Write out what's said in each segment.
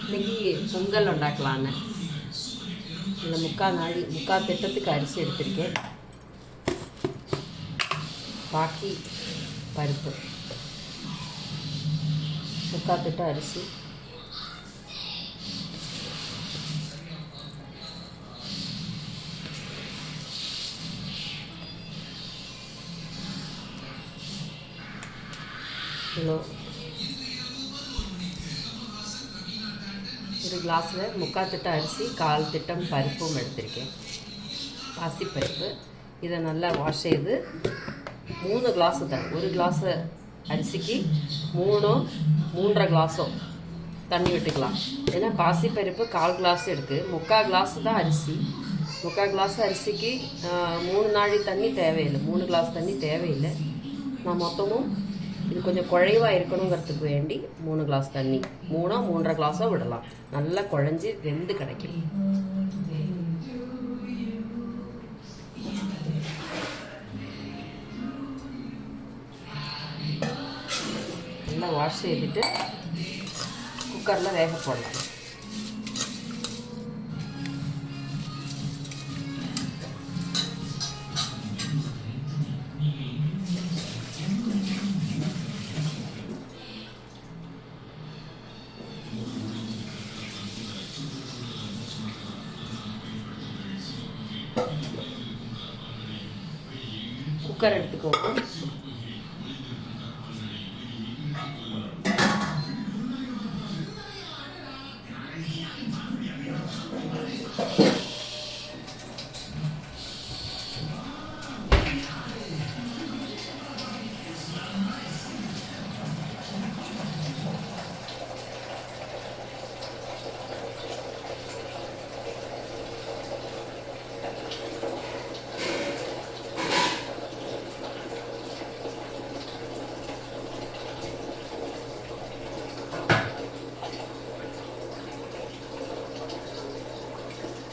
இன்றைக்கி பொங்கல் உண்டாக்கலான்னு இந்த முக்கால் திட்டத்துக்கு அரிசி எடுத்திருக்கேன். பாக்கி பருப்பு, முக்கால் திட்டம் அரிசி, ஒரு கிளாஸில் முக்கால் திட்டம் அரிசி, கால் திட்டம் பருப்பும் எடுத்திருக்கேன். பாசிப்பருப்பு இதை நல்லா வாஷ் செய்து 3 கிளாஸு தான். ஒரு கிளாஸு அரிசிக்கு 3.5 கிளாஸோ தண்ணி விட்டுக்கலாம். ஏன்னா பாசிப்பருப்பு 1/4 கிளாஸ் எடுக்கு, 3/4 கிளாஸு தான் அரிசி. 3/4 கிளாஸ் அரிசிக்கு 3 நாழி தண்ணி தேவையில்லை, 3 கிளாஸ் தண்ணி தேவையில்லை. நான் மொத்தமும் இது கொஞ்சம் குழைவாக இருக்கணுங்கிறதுக்கு வேண்டி 3 கிளாஸ் தண்ணி, 3.5 கிளாஸோ விடலாம். நல்லா குழஞ்சி வெந்து கிடைக்கும். நல்லா வாஷ் செய்துட்டு குக்கரில் வேக போடலாம். குக்கர் எடுத்துக்கோங்க.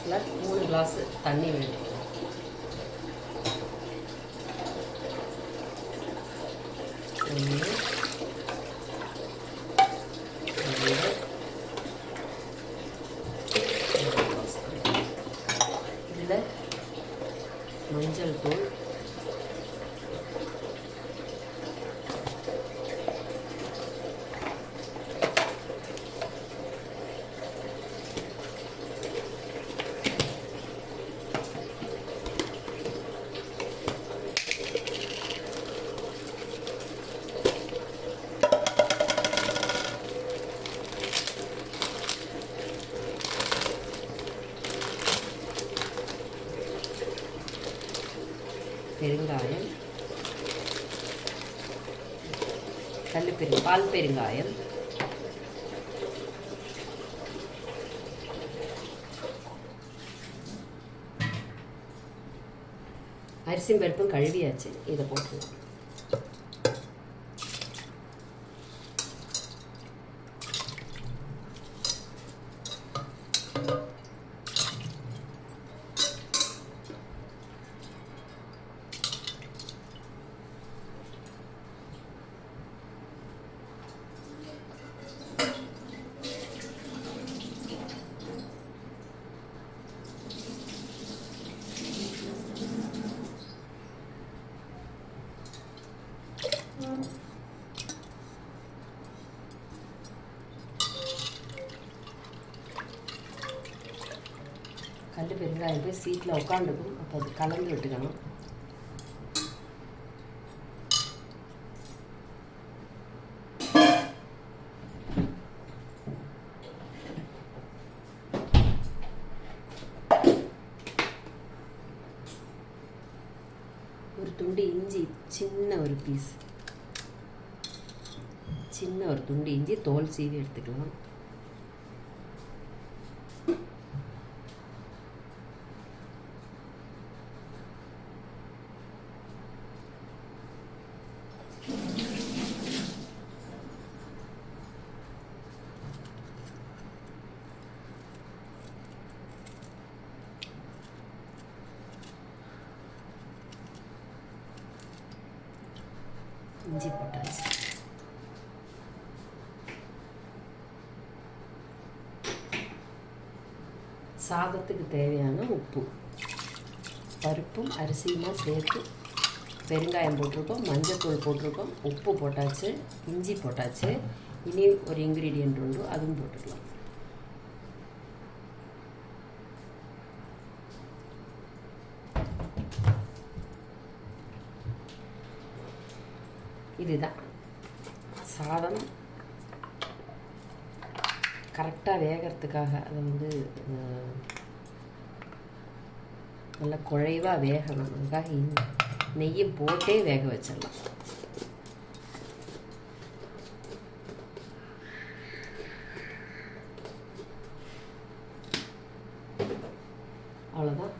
இல்லை 3 கிளாஸு தண்ணி வேணும். இதில் மஞ்சள் தூள், பெருங்காயம், பால் பெருங்காயம், அரிசியும் பருப்பும் கழுவியாச்சு. இதை போட்டு கல் பெருங்காயம் போய் சீட்டில் உட்காந்துக்கும். அப்போ அது கலந்து விட்டுக்கணும். ஒரு துண்டு இஞ்சி, சின்ன ஒரு பீஸ், சின்ன ஒரு துண்டு இஞ்சி தோல் சீவி எடுத்துக்கலாம். இஞ்சி போட்டாச்சு. சாதத்துக்கு தேவையான உப்பு, பருப்பும் அரிசியுமா சேர்த்து பெருங்காயம் போட்டிருக்கோம், மஞ்சத்தூள் போட்டிருக்கோம், உப்பு போட்டாச்சு, இஞ்சி போட்டாச்சு. இனி ஒரு இன்க்ரீடியன்ட் உண்டு, அதுவும் போட்டுக்கலாம். இதுதான் சாதம் கரெக்டாக வேகிறதுக்காக. அதை வந்து நல்லா குழைவாக வேகணும். அதுக்காக நெய்யை போட்டே வேக வச்சிடலாம். அவ்வளோதான்.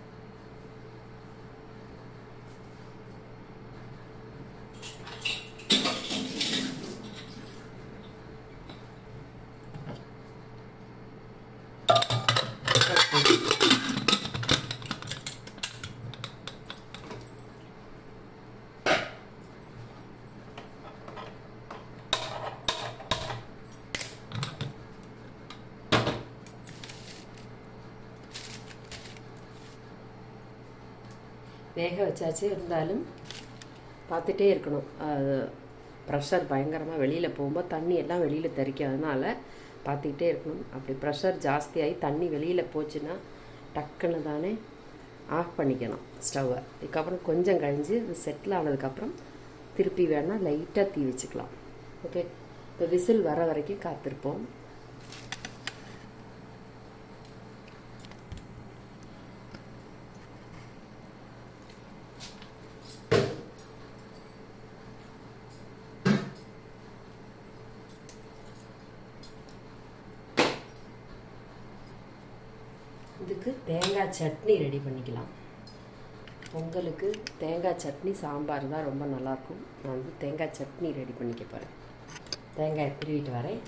வேக வச்சாச்சு. இருந்தாலும் பார்த்துட்டே இருக்கணும். அது ப்ரெஷர் பயங்கரமாக வெளியில் போகும்போது தண்ணி எல்லாம் வெளியில் தெறிக்கும். அதனால் பார்த்துக்கிட்டே இருக்கணும். அப்படி ப்ரெஷர் ஜாஸ்தியாகி தண்ணி வெளியில் போச்சுன்னா டக்குன்னு தானே ஆஃப் பண்ணிக்கணும் ஸ்டவ்வை. இதுக்கப்புறம் கொஞ்சம் கழிஞ்சு இது செட்டில் ஆனதுக்கப்புறம் திருப்பி வேணால் லைட்டாக தீ வச்சுக்கலாம். ஓகே, இப்போ விசில் வர வரைக்கும் காத்திருப்போம். இதுக்கு தேங்காய் சட்னி ரெடி பண்ணிக்கலாம். பொங்கலுக்கு தேங்காய் சட்னி சாம்பார் தான் ரொம்ப நல்லாயிருக்கும். நான் வந்து தேங்காய் சட்னி ரெடி பண்ணிக்க போகிறேன். தேங்காயை திருவிட்டு வரேன்.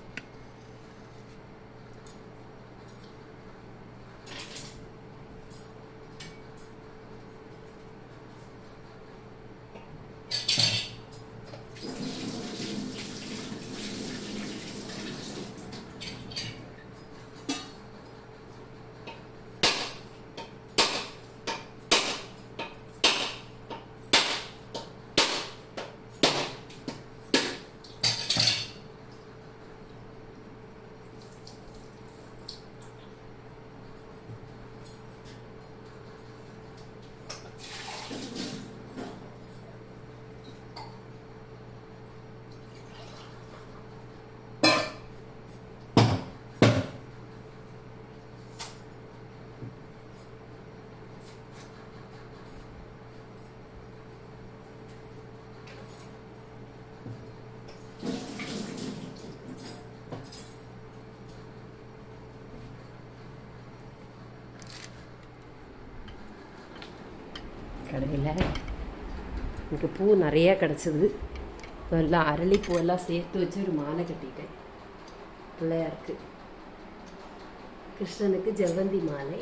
கடையில் எனக்கு பூ நிறையா கிடச்சிது. எல்லாம் அரளிப்பூவெல்லாம் சேர்த்து வச்சு ஒரு மாலை கட்டிட்டேன். பிள்ளையாருக்கு, கிருஷ்ணனுக்கு ஜெவந்தி மாலை.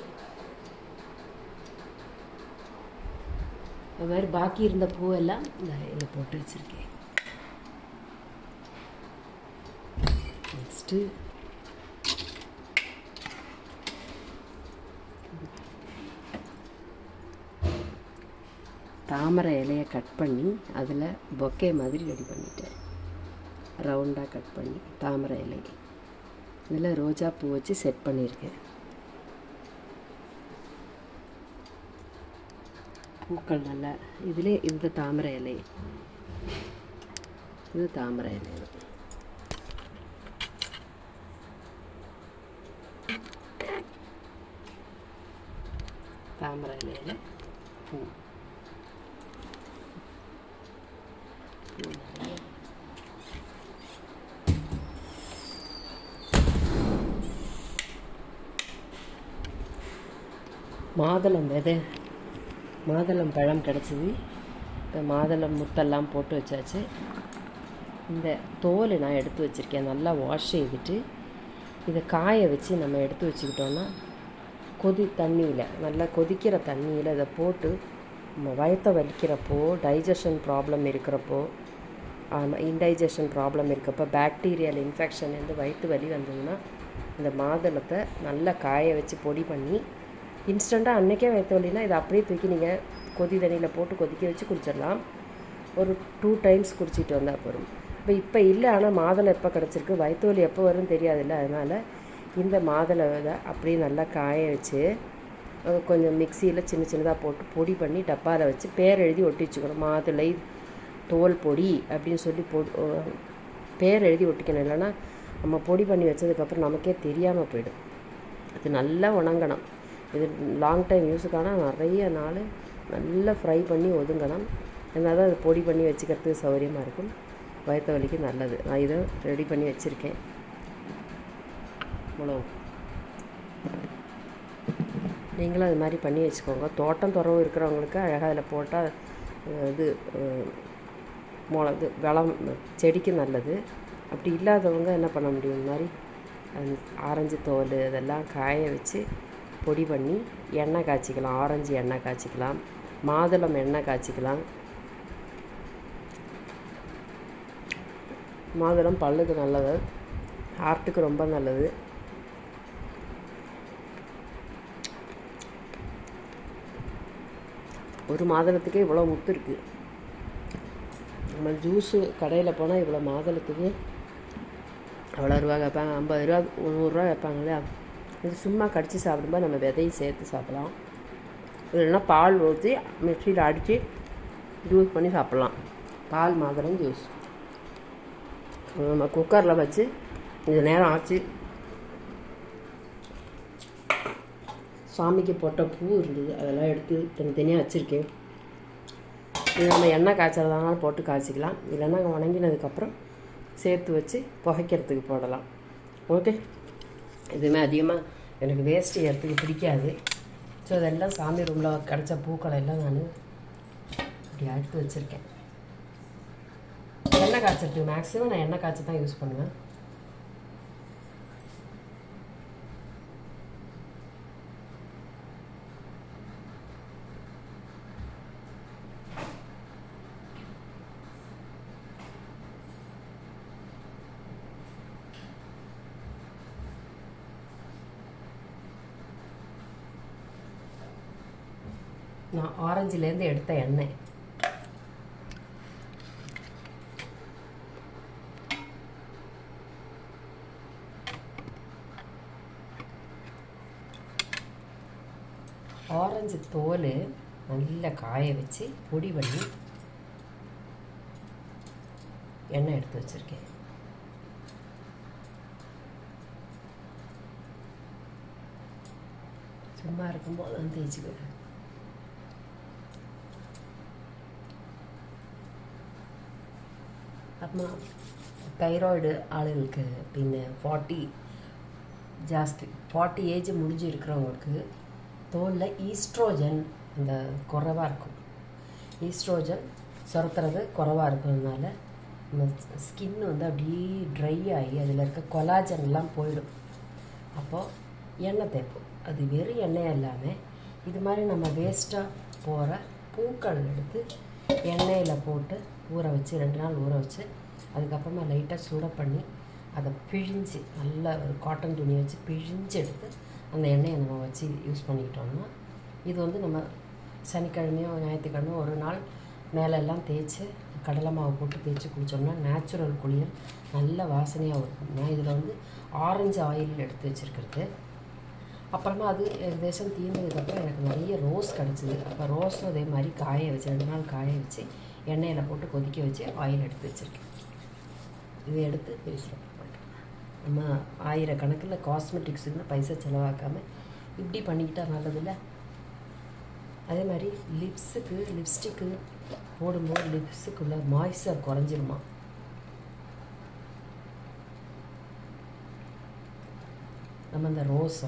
அது மாதிரி பாக்கி இருந்த பூவெல்லாம் இந்த இதில் போட்டு வச்சுருக்கேன். நெக்ஸ்ட்டு தாமரை இலையை கட் பண்ணி அதில் பொக்கே மாதிரி ரெடி பண்ணிட்டேன். ரவுண்டாக கட் பண்ணி தாமரை இலை இதில் ரோஜா பூ வச்சு செட் பண்ணியிருக்கேன். பூக்கள் நல்லா இதிலே இந்த தாமரை இலை, இது தாமரை இலை. தாமரை இலையில் பூ மாதுளம் பழம் கிடச்சிது. இப்போ மாதுளம் முத்தெல்லாம் போட்டு வச்சாச்சு. இந்த தோல் நான் எடுத்து வச்சுருக்கேன். நல்லா வாஷ் செய்துட்டு இதை காய வச்சு நம்ம எடுத்து வச்சுக்கிட்டோன்னா தண்ணியில் நல்லா கொதிக்கிற தண்ணியில் இதை போட்டு வயத்தை வலிக்கிறப்போ, டைஜஷன் ப்ராப்ளம் இருக்கிறப்போ, இன்டைஜஷன் ப்ராப்ளம் இருக்கப்போ, பாக்டீரியல் இன்ஃபெக்ஷன் வயிற்று வலி வந்ததுன்னா இந்த மாதுளத்தை நல்லா காய வச்சு பொடி பண்ணி இன்ஸ்டண்ட்டாக அன்றைக்கே வயிற்றுவலினா இதை அப்படியே தூக்கி நீங்கள் கொதி தண்ணியில் போட்டு கொதிக்க வச்சு குடிச்சிடலாம். ஒரு 2 டைம்ஸ் குடிச்சிட்டு வந்தால் போதும். இப்போ இல்லை, ஆனால் மாதுளை எப்போ கிடச்சிருக்கு, வயிற்றுவலி எப்போ வரும்னு தெரியாதுல்ல, அதனால் இந்த மாதுளை விதை அப்படியே நல்லா காய வச்சு கொஞ்சம் மிக்சியில் சின்ன சின்னதாக போட்டு பொடி பண்ணி டப்பாவில் வச்சு பேர் எழுதி ஒட்டி வச்சுக்கணும். மாதுளை தோல் பொடி அப்படின்னு சொல்லி பேர் எழுதி ஒட்டிக்கணும். இல்லைன்னா நம்ம பொடி பண்ணி வச்சதுக்கப்புறம் நமக்கே தெரியாமல் போயிடும். அது நல்லா உணங்கணும். இது லாங் டைம் யூஸுக்கான நிறைய நாள் நல்லா ஃப்ரை பண்ணி ஒதுங்கணும். அதனால தான் அது பொடி பண்ணி வச்சுக்கிறதுக்கு சௌகரியமாக இருக்கும். வயிற்று வலிக்கு நல்லது. நான் இதை ரெடி பண்ணி வச்சுருக்கேன். இவ்வளோ நீங்களும் அது மாதிரி பண்ணி வச்சுக்கோங்க. தோட்டம் துறவு இருக்கிறவங்களுக்கு அழகாக அதில் போட்டால் இது வளம் செடிக்கு நல்லது. அப்படி இல்லாதவங்க என்ன பண்ண முடியும், இந்த மாதிரி ஆரஞ்சு தோல் இதெல்லாம் காய வச்சு பொடி பண்ணி எண்ணெய் காய்ச்சிக்கலாம். ஆரஞ்சு எண்ணெய் காய்ச்சிக்கலாம், மாதுளம் எண்ணெய் காய்ச்சிக்கலாம். மாதுளம் பல்லுக்கு நல்லது, ஹார்ட்டுக்கு ரொம்ப நல்லது. ஒரு மாதுளத்துக்கே இவ்வளோ முத்து இருக்குது. நம்ம ஜூஸு கடையில் போனால் இவ்வளோ மாதுளத்துக்கு அவ்வளோ ரூபா கேட்பாங்க, 50 ரூபா 100 ரூபா கேட்பாங்களே. இது சும்மா கடித்து சாப்பிடும்போது நம்ம விதையும் சேர்த்து சாப்பிட்லாம். இல்லைன்னா பால் ஊற்றி மிக்சியில் அடித்து ஜூஸ் பண்ணி சாப்பிட்லாம். பால் மாதுளம் ஜூஸ். நம்ம குக்கரில் வச்சு இது நேரம் ஆச்சு. சாமிக்கு போட்ட பூ இருந்தது, அதெல்லாம் எடுத்து தனித்தனியாக வச்சுருக்கேன். இது நம்ம எண்ணெய் காய்ச்சறதுனால போட்டு காய்ச்சிக்கலாம். இல்லைன்னா உணங்கினதுக்கப்புறம் சேர்த்து வச்சு புகைக்கிறதுக்கு போடலாம். ஓகே, இதுவுமே அதிகமாக எனக்கு வேஸ்ட்டு எடுத்துக்க பிடிக்காது. ஸோ அதெல்லாம் சாமி ரூமில் கிடச்ச பூக்களை எல்லாம் நான் இப்படி எடுத்து வச்சுருக்கேன். எண்ணெய் காய்ச்சறதுக்கு மேக்ஸிமம் நான் எண்ணெய் காய்ச்சி தான் யூஸ் பண்ணுவேன். நான் ஆரஞ்சுலேருந்து எடுத்த எண்ணெய் ஆரஞ்சு தோல் நல்லா காய வச்சு பொடி பண்ணி எண்ணெய் எடுத்து வச்சுருக்கேன். சும்மா இருக்கும்போது வந்து தேய்ச்சிக்குவேன். அப்புறமா தைராய்டு ஆளுகளுக்கு പിന്നെ 40 ஏஜ் முடிஞ்சு இருக்கிறவங்களுக்கு தோலில் ஈஸ்ட்ரோஜன் அந்த குறைவாக இருக்கும். ஈஸ்ட்ரோஜன் சுரத்துறது குறைவாக இருக்கிறதுனால நம்ம ஸ்கின் வந்து அப்படியே ட்ரை ஆகி அதில் இருக்க கொலாஜன்லாம் போயிடும். அப்போது எண்ணெய் தேய்ப்போம். அது வெறும் எண்ணெய் இல்லாமல் இது மாதிரி நம்ம வேஸ்ட்டாக போகிற பூக்கள் எடுத்து எண்ணெயில் போட்டு ஊற வச்சு 2 நாள் ஊற வச்சு அதுக்கப்புறமா லைட்டாக சுட பண்ணி அதை பிழிஞ்சு நல்லா ஒரு காட்டன் துணியை வச்சு பிழிஞ்சு எடுத்து அந்த எண்ணெயை நம்ம வச்சு யூஸ் பண்ணிக்கிட்டோம்னா இது வந்து நம்ம சனிக்கிழமையோ ஞாயிற்றுக்கிழமையோ ஒரு நாள் மேலெல்லாம் தேய்ச்சி கடலை மாவு போட்டு தேய்ச்சி குடித்தோம்னா நேச்சுரல் குளியல் நல்ல வாசனையாக இருக்கும். நான் இதில் வந்து ஆரஞ்சு ஆயில் எடுத்து வச்சுருக்கிறது. அப்புறமா அது ஏகதேசம் தீர்ந்ததுக்கப்புறம் எனக்கு நிறைய ரோஸ் கிடச்சிது. அப்போ ரோஸும் அதே மாதிரி காய வச்சு 2 நாள் காய வச்சு எண்ணெயில் போட்டு கொதிக்க வச்சு ஆயில் எடுத்து வச்சுருக்கேன். இதை எடுத்து பேசுகிறோம். நம்ம ஆயிரக்கணக்கில் காஸ்மெட்டிக்ஸுன்னு பைசா செலவாக்காமல் இப்படி பண்ணிக்கிட்டால் நல்லதில்லை. அதே மாதிரி லிப்ஸ்டிக்கு போடும்போது லிப்ஸுக்குள்ள மாய்ஸ்சர் குறைஞ்சிருமா. நம்ம இந்த ரோஸ்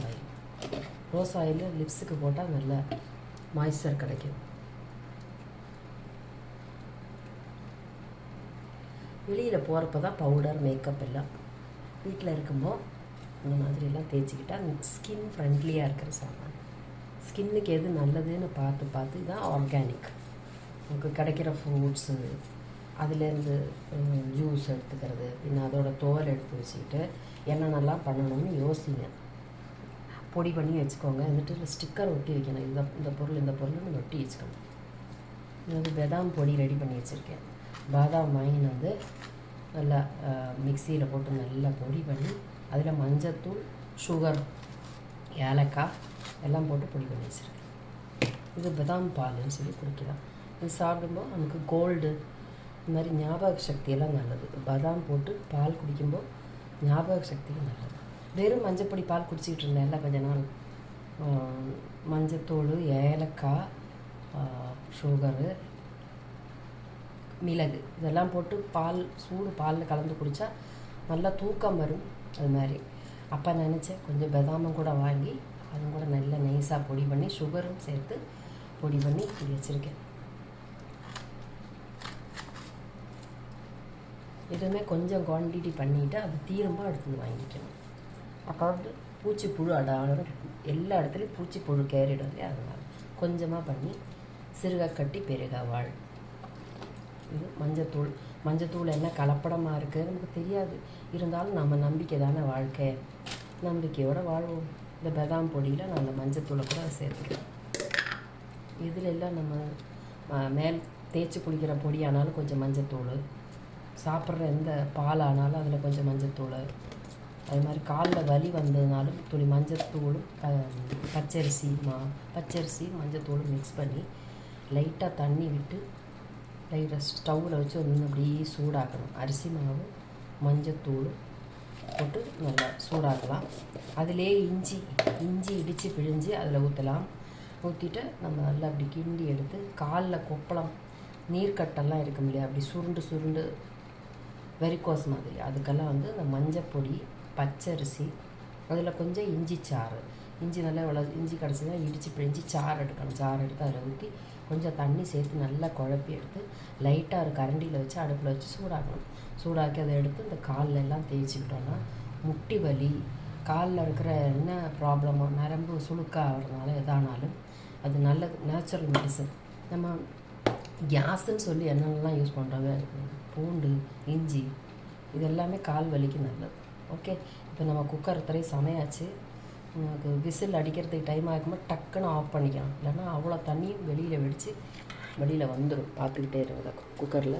ஆயில் லிப்ஸுக்கு போட்டால் நல்ல மாய்ஸ்சர் கிடைக்கும். வெளியில் போகிறப்ப தான் பவுடர் மேக்கப் எல்லாம். வீட்டில் இருக்கும்போது இந்த மாதிரிலாம் தேய்ச்சிக்கிட்டால் ஸ்கின் ஃப்ரெண்ட்லியாக இருக்கிற சாமான். ஸ்கின்னுக்கு எது நல்லதுன்னு பார்த்து தான் ஆர்கானிக் நமக்கு கிடைக்கிற ஃப்ரூட்ஸு அதுலேருந்து ஜூஸ் எடுத்துக்கிறது, பின்ன அதோட தோல் எடுத்து வச்சுக்கிட்டு என்னென்னலாம் பண்ணணும்னு யோசிங்க. பொடி பண்ணி வச்சுக்கோங்க. வந்துட்டு ஸ்டிக்கர் ஒட்டி வைக்கணும். இந்த பொருள்னு ஒட்டி வச்சுக்கணும். இது பாதாம் பொடி ரெடி பண்ணி வச்சுருக்கேன். பாதாம் வாங்கின்னு வந்து நல்லா மிக்சியில் போட்டு நல்லா பொடி பண்ணி அதில் மஞ்சத்தூள், சுகர், ஏலக்காய் எல்லாம் போட்டு பொடி பண்ணி வச்சுருக்கேன். இது பாதாம் பால்னு சொல்லி குடிக்கலாம். இது சாப்பிடும்போது நமக்கு கோல்டு இந்த மாதிரி ஞாபக சக்தியெல்லாம் நல்லது. பாதாம் போட்டு பால் குடிக்கும்போது ஞாபக சக்திக்கு நல்லது. வெறும் மஞ்சப்பொடி பால் குடிச்சிக்கிட்டு இருந்தேன் எல்லாம் கொஞ்ச நாள். மஞ்சத்தூள், ஏலக்காய், சுகரு, மிளகு இதெல்லாம் போட்டு சூடு பாலில் கலந்து குடித்தா நல்லா தூக்கம் வரும். அது மாதிரி அப்போ நினச்சேன் கொஞ்சம் பாதாமும் கூட வாங்கி அதுவும் கூட நல்லா நைஸாக பொடி பண்ணி சுகரும் சேர்த்து பொடி பண்ணி இப்படி வச்சுருக்கேன். எதுவுமே கொஞ்சம் குவான்டிட்டி பண்ணிவிட்டு அது தீரும்போ அடுத்தது வாங்கிக்கணும். அப்போ வந்து பூச்சிப்புழு எல்லா இடத்துலையும் பூச்சிப்புழு கேரிடும் இல்லையா, அதனால் கொஞ்சமாக பண்ணி சிறுக கட்டி பெருக வாழ். இது மஞ்சத்தூள் என்ன கலப்படமாக இருக்குது நமக்கு தெரியாது. இருந்தாலும் நம்ம நம்பிக்கை தானே வாழ்க்கை, நம்பிக்கையோடு வாழ்வோம். இந்த பாதாம் பொடியில் நான் அந்த மஞ்சத்தூளை கூட சேர்த்துக்கிறேன். இதில் எல்லாம் நம்ம மேல் தேய்ச்சி குளிக்கிற பொடி ஆனாலும் கொஞ்சம் மஞ்சத்தூள், சாப்பிட்ற எந்த பால் ஆனாலும் அதில் கொஞ்சம் மஞ்சத்தூள், அது மாதிரி காலில் வலி வந்ததுனாலும் துளி மஞ்சத்தூளும் பச்சரிசி மஞ்சத்தூளும் மிக்ஸ் பண்ணி லைட்டாக தண்ணி விட்டு லைட்டாக ஸ்டவ்வில் வச்சு ஒன்று அப்படியே சூடாக்கணும். அரிசி மாவு, மஞ்சத்தூள் போட்டு நல்லா சூடாக்கலாம். அதிலே இஞ்சி இடித்து பிழிஞ்சு அதில் ஊற்றலாம். ஊற்றிட்டு நம்ம நல்லா அப்படி கிண்டி எடுத்து காலில் கொப்பளம் நீர்க்கட்டெல்லாம் இருக்கும் இல்லையா, அப்படி சுருண்டு வெரிகோஸ் மாதிரி அதுக்கெல்லாம் வந்து இந்த மஞ்சப்பொடி, பச்சரிசி, அதில் கொஞ்சம் இஞ்சி சாறு, இஞ்சி நல்லா இஞ்சி கிடச்சிதுன்னா இடித்து பிழிஞ்சு சாறு எடுக்கணும். சாறு எடுத்து அதில் ஊற்றி கொஞ்சம் தண்ணி சேர்த்து நல்லா குழப்பி எடுத்து லைட்டாக ஒரு கரண்டியில் வச்சு அடுப்பில் வச்சு சூடாக்கணும். சூடாக்கி அதை எடுத்து இந்த காலில் எல்லாம் தேய்ச்சிக்கிட்டோன்னா முட்டி வலி, காலில் இருக்கிற என்ன ப்ராப்ளமோ நரம்பு சுளுக்காகிறதுனால எதானாலும் அது நல்ல நேச்சுரல் மெடிசன். நம்ம கேஸுன்னு சொல்லி என்னென்னலாம் யூஸ் பண்ணுறாங்க, பூண்டு, இஞ்சி, இது எல்லாமே கால் வலிக்கு நல்லது. ஓகே, இப்போ நம்ம குக்கர் சமையாச்சு. நமக்கு விசில் அடிக்கிறதுக்கு டைம் ஆகும்போது டக்குன்னு ஆஃப் பண்ணிக்கலாம். இல்லைன்னா அவ்வளோ தண்ணியும் வெளியில் வந்துடும். பார்த்துக்கிட்டே இருங்க. குக்கரில்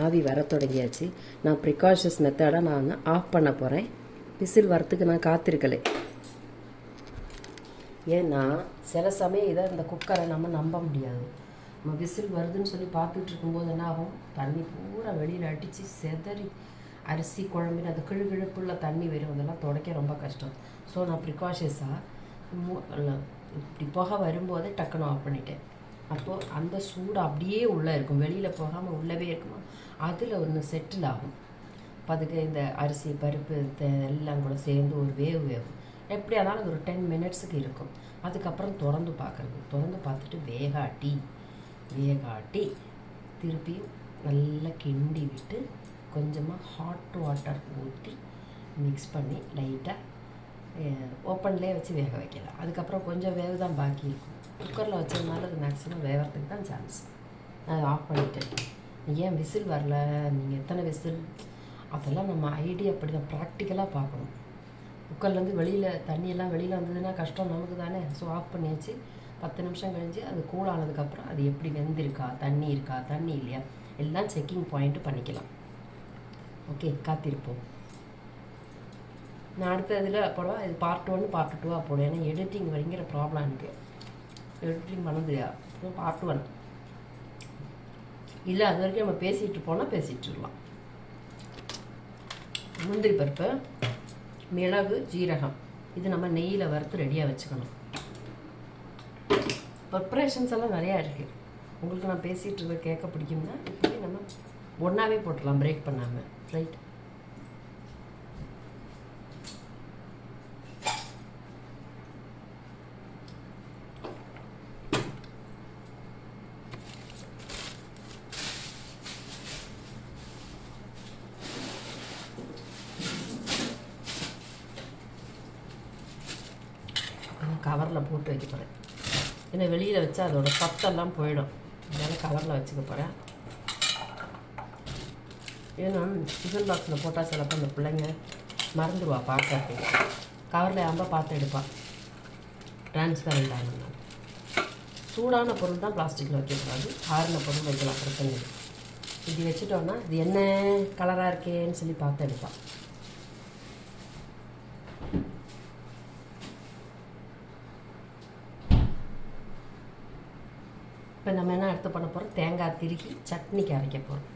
ஆவி வர தொடங்கியாச்சு. நான் ப்ரிகாஷன்ஸ் மெத்தடாக நான் ஆஃப் பண்ண போகிறேன். விசில் வரத்துக்கு நான் காத்திருக்கலை. ஏன்னா சில சமயம் இதை இந்த குக்கரை நம்ம நம்ப முடியாது. நம்ம விசில் வருதுன்னு சொல்லி பார்த்துட்டு இருக்கும்போது என்ன ஆகும், தண்ணி பூரா வெளியில் அடித்து செதறி அரிசி குழம்பின்னு அது கிழுகிழுப்புள்ள தண்ணி வரும். அதெல்லாம் துடைக்க ரொம்ப கஷ்டம். ஸோ நான் ப்ரிகாஷன்ஸாக இப்படி புகை வரும்போதே டக்குன்னு ஆஃப் பண்ணிட்டேன். அப்போது அந்த சூடு அப்படியே உள்ளே இருக்கும், வெளியில் போகாமல் உள்ளவே இருக்குமா, அதில் ஒன்று செட்டில் ஆகும். இப்போ அதுக்கு இந்த அரிசி பருப்பு எல்லாம் கூட சேர்ந்து ஒரு வேவும். எப்படி ஆனாலும் அது ஒரு 10 மினிட்ஸுக்கு இருக்கும். அதுக்கப்புறம் திறந்து பார்த்துட்டு வேகாட்டி திருப்பியும் நல்லா கிண்டி விட்டு கொஞ்சமாக ஹாட் வாட்டர் ஊற்றி மிக்ஸ் பண்ணி லைட்டாக ஓப்பன்லேயே வச்சு வேக வைக்கலாம். அதுக்கப்புறம் கொஞ்சம் வேவு தான் பாக்கி இருக்கும். குக்கரில் வச்சதுனால அது மேக்ஸிமம் வேகிறதுக்கு தான் சான்ஸ். நான் ஆஃப் பண்ணிட்டேன். ஏன் விசில் வரல, நீங்கள் எத்தனை விசில், அதெல்லாம் நம்ம ஐடியா அப்படி தான் ப்ராக்டிக்கலாக பார்க்கணும். குக்கர்லேருந்து தண்ணியெல்லாம் வெளியில் வந்ததுன்னா கஷ்டம் நமக்கு தானே. ஸோ ஆஃப் பண்ணியாச்சு. 10 நிமிஷம் கழிஞ்சு அது கூலானதுக்கப்புறம் அது எப்படி வெந்திருக்கா, தண்ணி இருக்கா, தண்ணி இல்லையா, எல்லாம் செக்கிங் பாயிண்ட்டு பண்ணிக்கலாம். ஓகே, காத்திருப்போம். நான் அடுத்த இதில் போடுவா, இது பார்ட் 1 பார்ட் 2 போடுவேன். ஏன்னா எடிட்டிங் வரைங்கிற ப்ராப்ளம் எனக்கு, எடிட்டிங் பண்ணது பார்ட் 1 இல்லை. அது வரைக்கும் நம்ம பேசிகிட்டு போனால் பேசிகிட்ருக்கலாம். முந்திரி பருப்பு, மிளகு, ஜீரகம் இது நம்ம நெய்யில் வறுத்து ரெடியாக வச்சுக்கணும். ப்ரிப்ரேஷன்ஸ் எல்லாம் நிறையா இருக்குது. உங்களுக்கு நான் பேசிகிட்டு இருக்க கேட்க பிடிக்கும்னா இப்படி நம்ம ஒன்றாவே போட்டுடலாம், பிரேக் பண்ணாமல். ரைட், கவரில் போட்டு வைக்க போகிறேன். ஏன்னா வெளியில் வச்சா அதோட சத்தெல்லாம் போயிடும். அதனால் கவரில் வச்சுக்க போகிறேன். ஏன்னா டிஃபன் பாக்ஸில் போட்டால் சிலப்போ அந்த பிள்ளைங்க மறந்துடுவா பார்க்கறதுக்கு. கவரில் ஆம்ப பார்த்து எடுப்பாள். டிரான்ஸ்பரண்ட் ஆகணும். சூடான பொருள் தான் பிளாஸ்டிக்கில் வைக்கக்கூடாது, ஆறின பொருள் வைக்கலாம், பிரச்சனை இல்லை. இப்படி வச்சுட்டோன்னா இது என்ன கலராக இருக்கேன்னு சொல்லி பார்த்து எடுப்பான். இப்போ நம்ம என்ன எடுத்து பண்ண போகிறோம், தேங்காய் திருக்கி சட்னிக்கு அரைக்க போகிறோம்.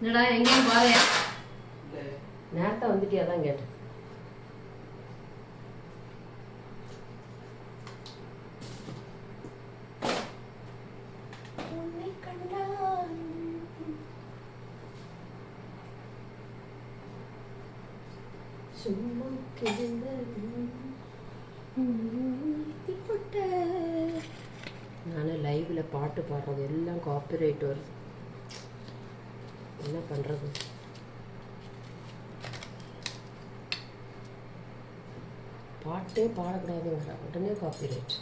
என்னடா எங்கேயும் பாதையா நேரத்தை வந்துட்டியா தான் கேட்டேன். சும்மா நான் லைவில் பாட்டு பாடுறது எல்லாம் காப்பிரைட் வருது, என்ன பண்ணுறது? பாட்டே பாடக்கூடாதுங்கிற உடனே காப்பிரைட்.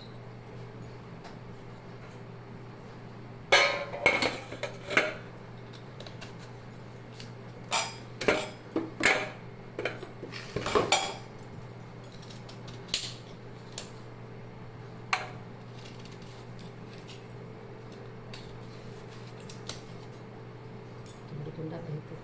துண்டா பேப்பர்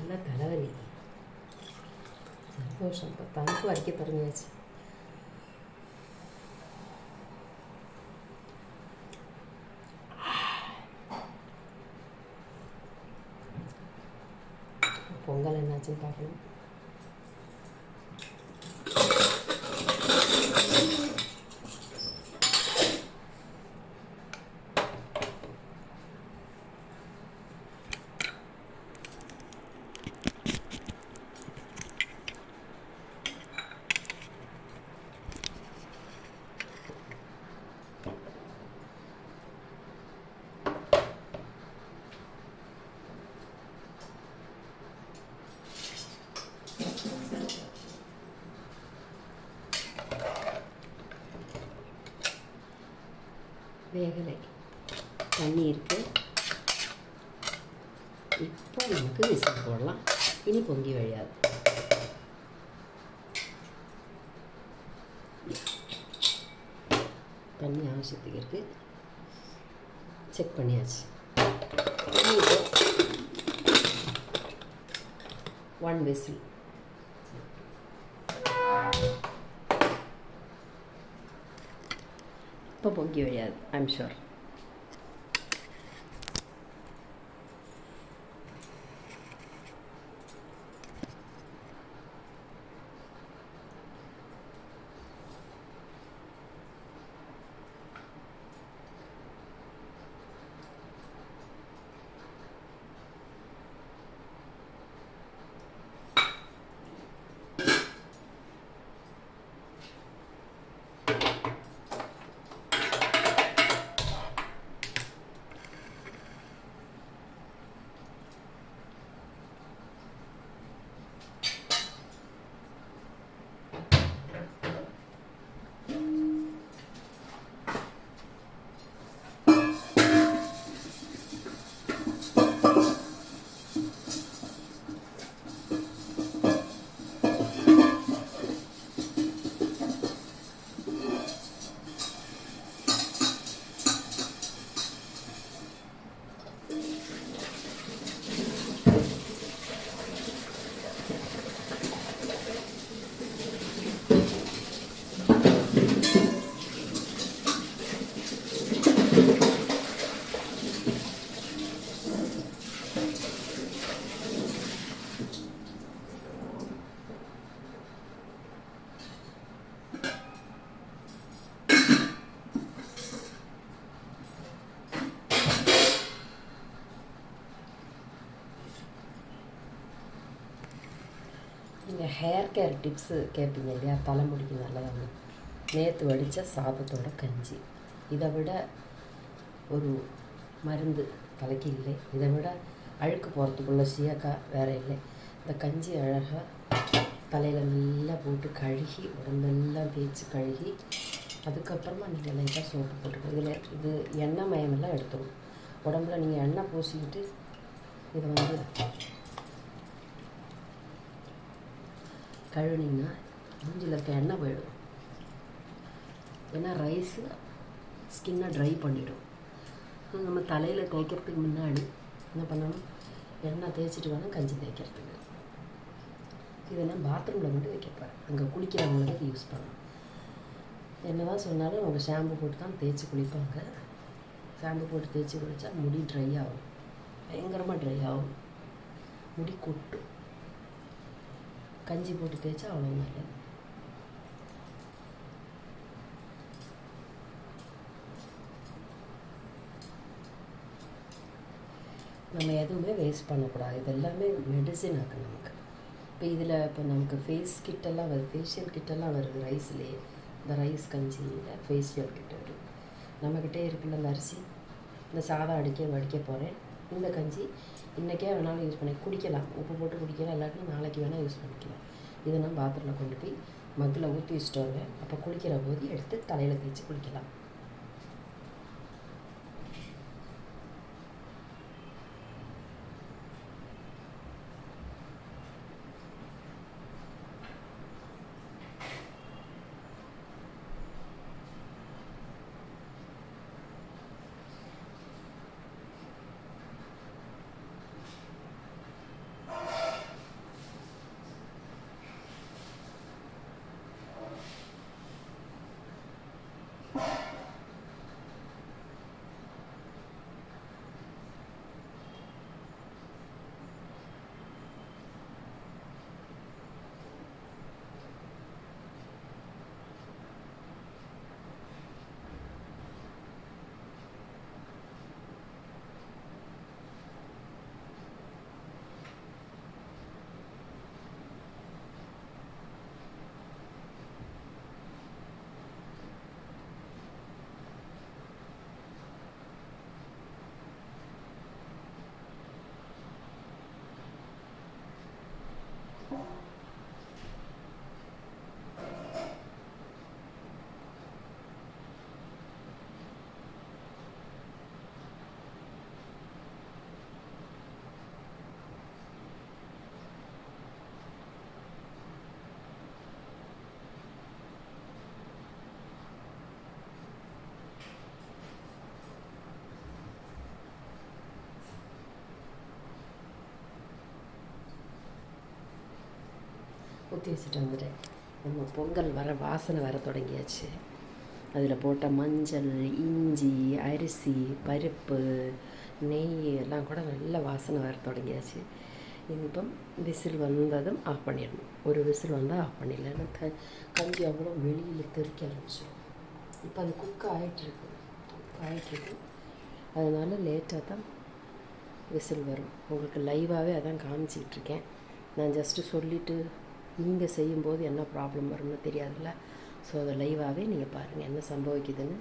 நல்ல தலைவலி. சந்தோஷம். இப்போ தனக்கு வரைக்க தொடங்கியாச்சு. பொங்கல் என்னாச்சுன்னு பார்க்கணும். வேகலை, தண்ணி இருக்குது. இப்போ நமக்கு விசில் போடலாம். இனி பொங்கி வழியாது. தண்ணி அவசியத்துக்கு இருக்குது. செக் பண்ணியாச்சு. இப்போ 1 விசில். இப்போ பொங்கி வழியாது, ஐம் ஷூர். நீங்கள் ஹேர் கேர் டிப்ஸு கேட்பீங்க இல்லையா, தலைமுடிக்கு நல்லதாங்க. நேற்று வடித்த சாதத்தோட கஞ்சி, இதை விட ஒரு மருந்து தலைக்கு இல்லை. இதை விட அழுக்கு போகிறதுக்குள்ள சீயக்காய் வேறு இல்லை. இந்த கஞ்சி அழகாக தலையில் நல்லா போட்டு கழுகி, உடம்பெல்லாம் தேய்ச்சி கழுகி, அதுக்கப்புறமா நீங்கள் லைட்டாக சோப்பு போட்டுக்கணும். இதில் இது எண்ணெய் மயமெல்லாம் எடுத்துடும். உடம்புல நீங்கள் எண்ணெய் பூசிக்கிட்டு இதை வந்து கழுவினீங்கன்னா மூஞ்சில் இருக்க எண்ணெய் போயிடும். ஏன்னா ரைஸு ஸ்கின்னை ட்ரை பண்ணிவிடும். நம்ம தலையில் தேய்க்கிறதுக்கு முன்னாடி என்ன பண்ணணும், எண்ணெய் தேய்ச்சிட்டு வேணால் கஞ்சி தேய்க்கிறதுக்கு. இதெல்லாம் பாத்ரூமில் மட்டும் வைக்க போகிறேன். அங்கே குளிக்கிறவங்களுக்கு யூஸ் பண்ணணும். என்ன தான் சொன்னாலும் அவங்க ஷாம்பு போட்டு தான் தேய்ச்சி குளிப்பாங்க. ஷாம்பு போட்டு தேய்ச்சி குளித்தா முடி ட்ரை ஆகும், பயங்கரமாக ட்ரை ஆகும், முடி கொட்டும். கஞ்சி போட்டு தேய்ச்சா அவ்வளோ நல்லது. நம்ம எதுவுமே வேஸ்ட் பண்ணக்கூடாது. இது எல்லாமே மெடிசின் ஆகும் நமக்கு. இப்போ நமக்கு ஃபேஸ் கிட்டெல்லாம் வருது, ஃபேஷியல் கிட்டெல்லாம் வருது ரைஸ்லேயே. இந்த ரைஸ் கஞ்சியில் ஃபேஷியல் கிட்ட வருது. நம்மக்கிட்டே இருக்குல்ல இந்த அரிசி, இந்த சாதம் வடிக்க போகிறேன். இந்த கஞ்சி இன்றைக்கே வேணாலும் யூஸ் பண்ணி குடிக்கலாம். உப்பு போட்டு குடிக்கலாம், இல்லாட்டினா நாளைக்கு வேணால் யூஸ் பண்ணிக்கலாம். இதை நான் பாத்திரத்தில் கொண்டு போய் மக்கில் ஊற்றி வச்சுட்டு வருவேன். அப்போ குளிக்கிற போது எடுத்து தலையில் தேய்ச்சி குளிக்கலாம். ஊற்றி வச்சுட்டு வந்துட்டேன். நம்ம பொங்கல் வர வாசனை வர தொடங்கியாச்சு. அதில் போட்ட மஞ்சள், இஞ்சி, அரிசி, பருப்பு, நெய் எல்லாம் கூட நல்ல வாசனை வர தொடங்கியாச்சு. இப்போ விசில் வந்ததும் ஆஃப் பண்ணிடணும். ஒரு விசில் வந்தால் ஆஃப் பண்ணிடலாம். கஞ்சி அவ்வளோ வெளியில் தெறிக்க ஆரம்பிச்சிடும். இப்போ அது குக் ஆகிட்டுருக்கு. அதனால் லேட்டாக தான் விசில் வரும். உங்களுக்கு லைவாகவே அதான் காமிச்சிக்கிட்ருக்கேன். நான் ஜஸ்ட்டு சொல்லிவிட்டு நீங்கள் செய்யும்போது என்ன ப்ராப்ளம் வரும்னு தெரியாதுல்ல. ஸோ அதை லைவாகவே நீங்கள் பாருங்கள் என்ன சம்பவிக்குதுன்னு.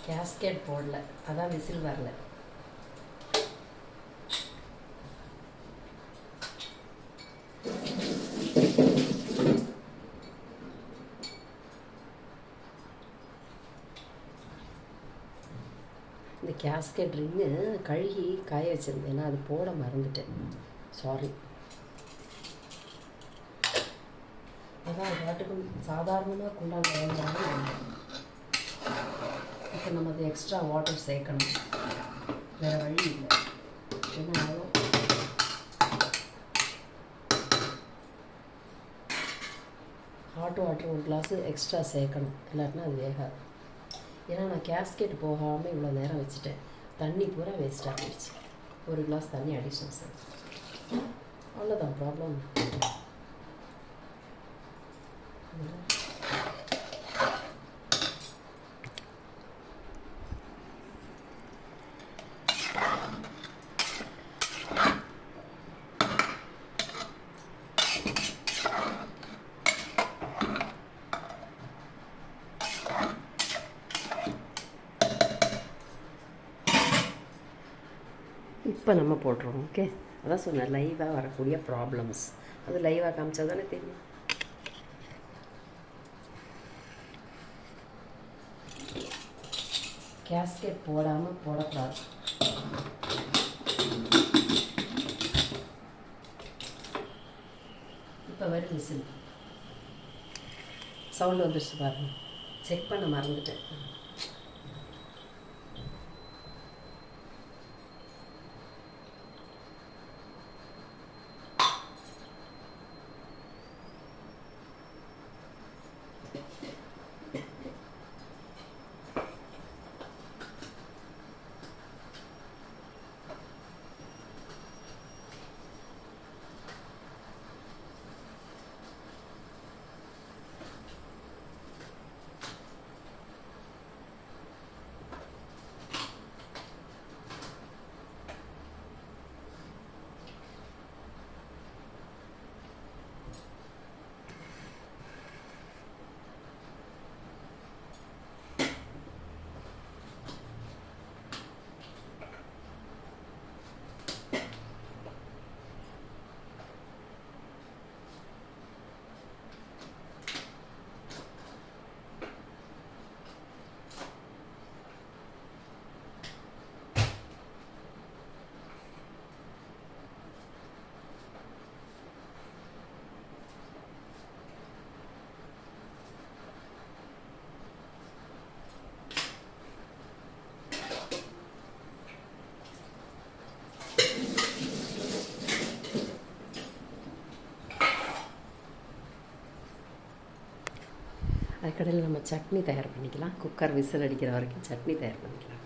கேஸ்கேட் போடல, அதான் விசில் வரல. இந்த கேஸ்கேட் ரிங்கு கழுகி காய வச்சுருந்தேன்னா அது போட மறந்துட்டேன். சாரி. அதான் பாட்டுக்கும் சாதாரணமாக குண்டான வேண்டாம். இப்போ நம்ம அது எக்ஸ்ட்ரா வாட்டர் சேர்க்கணும், வேறு வழி இல்லை. ஏன்னா ஹாட் வாட்டர் ஒரு கிளாஸு எக்ஸ்ட்ரா சேர்க்கணும், இல்லாட்டினா அது வேகாது. ஏன்னா நான் கேஸ்கெட் போகாமல் இவ்வளோ நேரம் வச்சுட்டேன். தண்ணி பூரா வேஸ்ட்டாக போயிடுச்சு. ஒரு கிளாஸ் தண்ணி அடிஷனல் சார், அவ்வளோதான் ப்ராப்ளம். இப்போ நம்ம போட்டுருவோம். ஓகே, அதான் சொன்னேன் லைவாக வரக்கூடிய ப்ராப்ளம்ஸ். அது லைவாக காமிச்சா தானே தெரியும். கேஸ்கெட் போடாமல் போடக்கூடாது. இப்போ வரும் விசில் சவுண்டு வந்துடுச்சு பாருங்க. செக் பண்ண மறந்துட்டேன். அதுக்கடையில் நம்ம சட்னி தயார் பண்ணிக்கலாம். குக்கர் விசில் அடிக்கிற வரைக்கும் சட்னி தயார் பண்ணிக்கலாம்.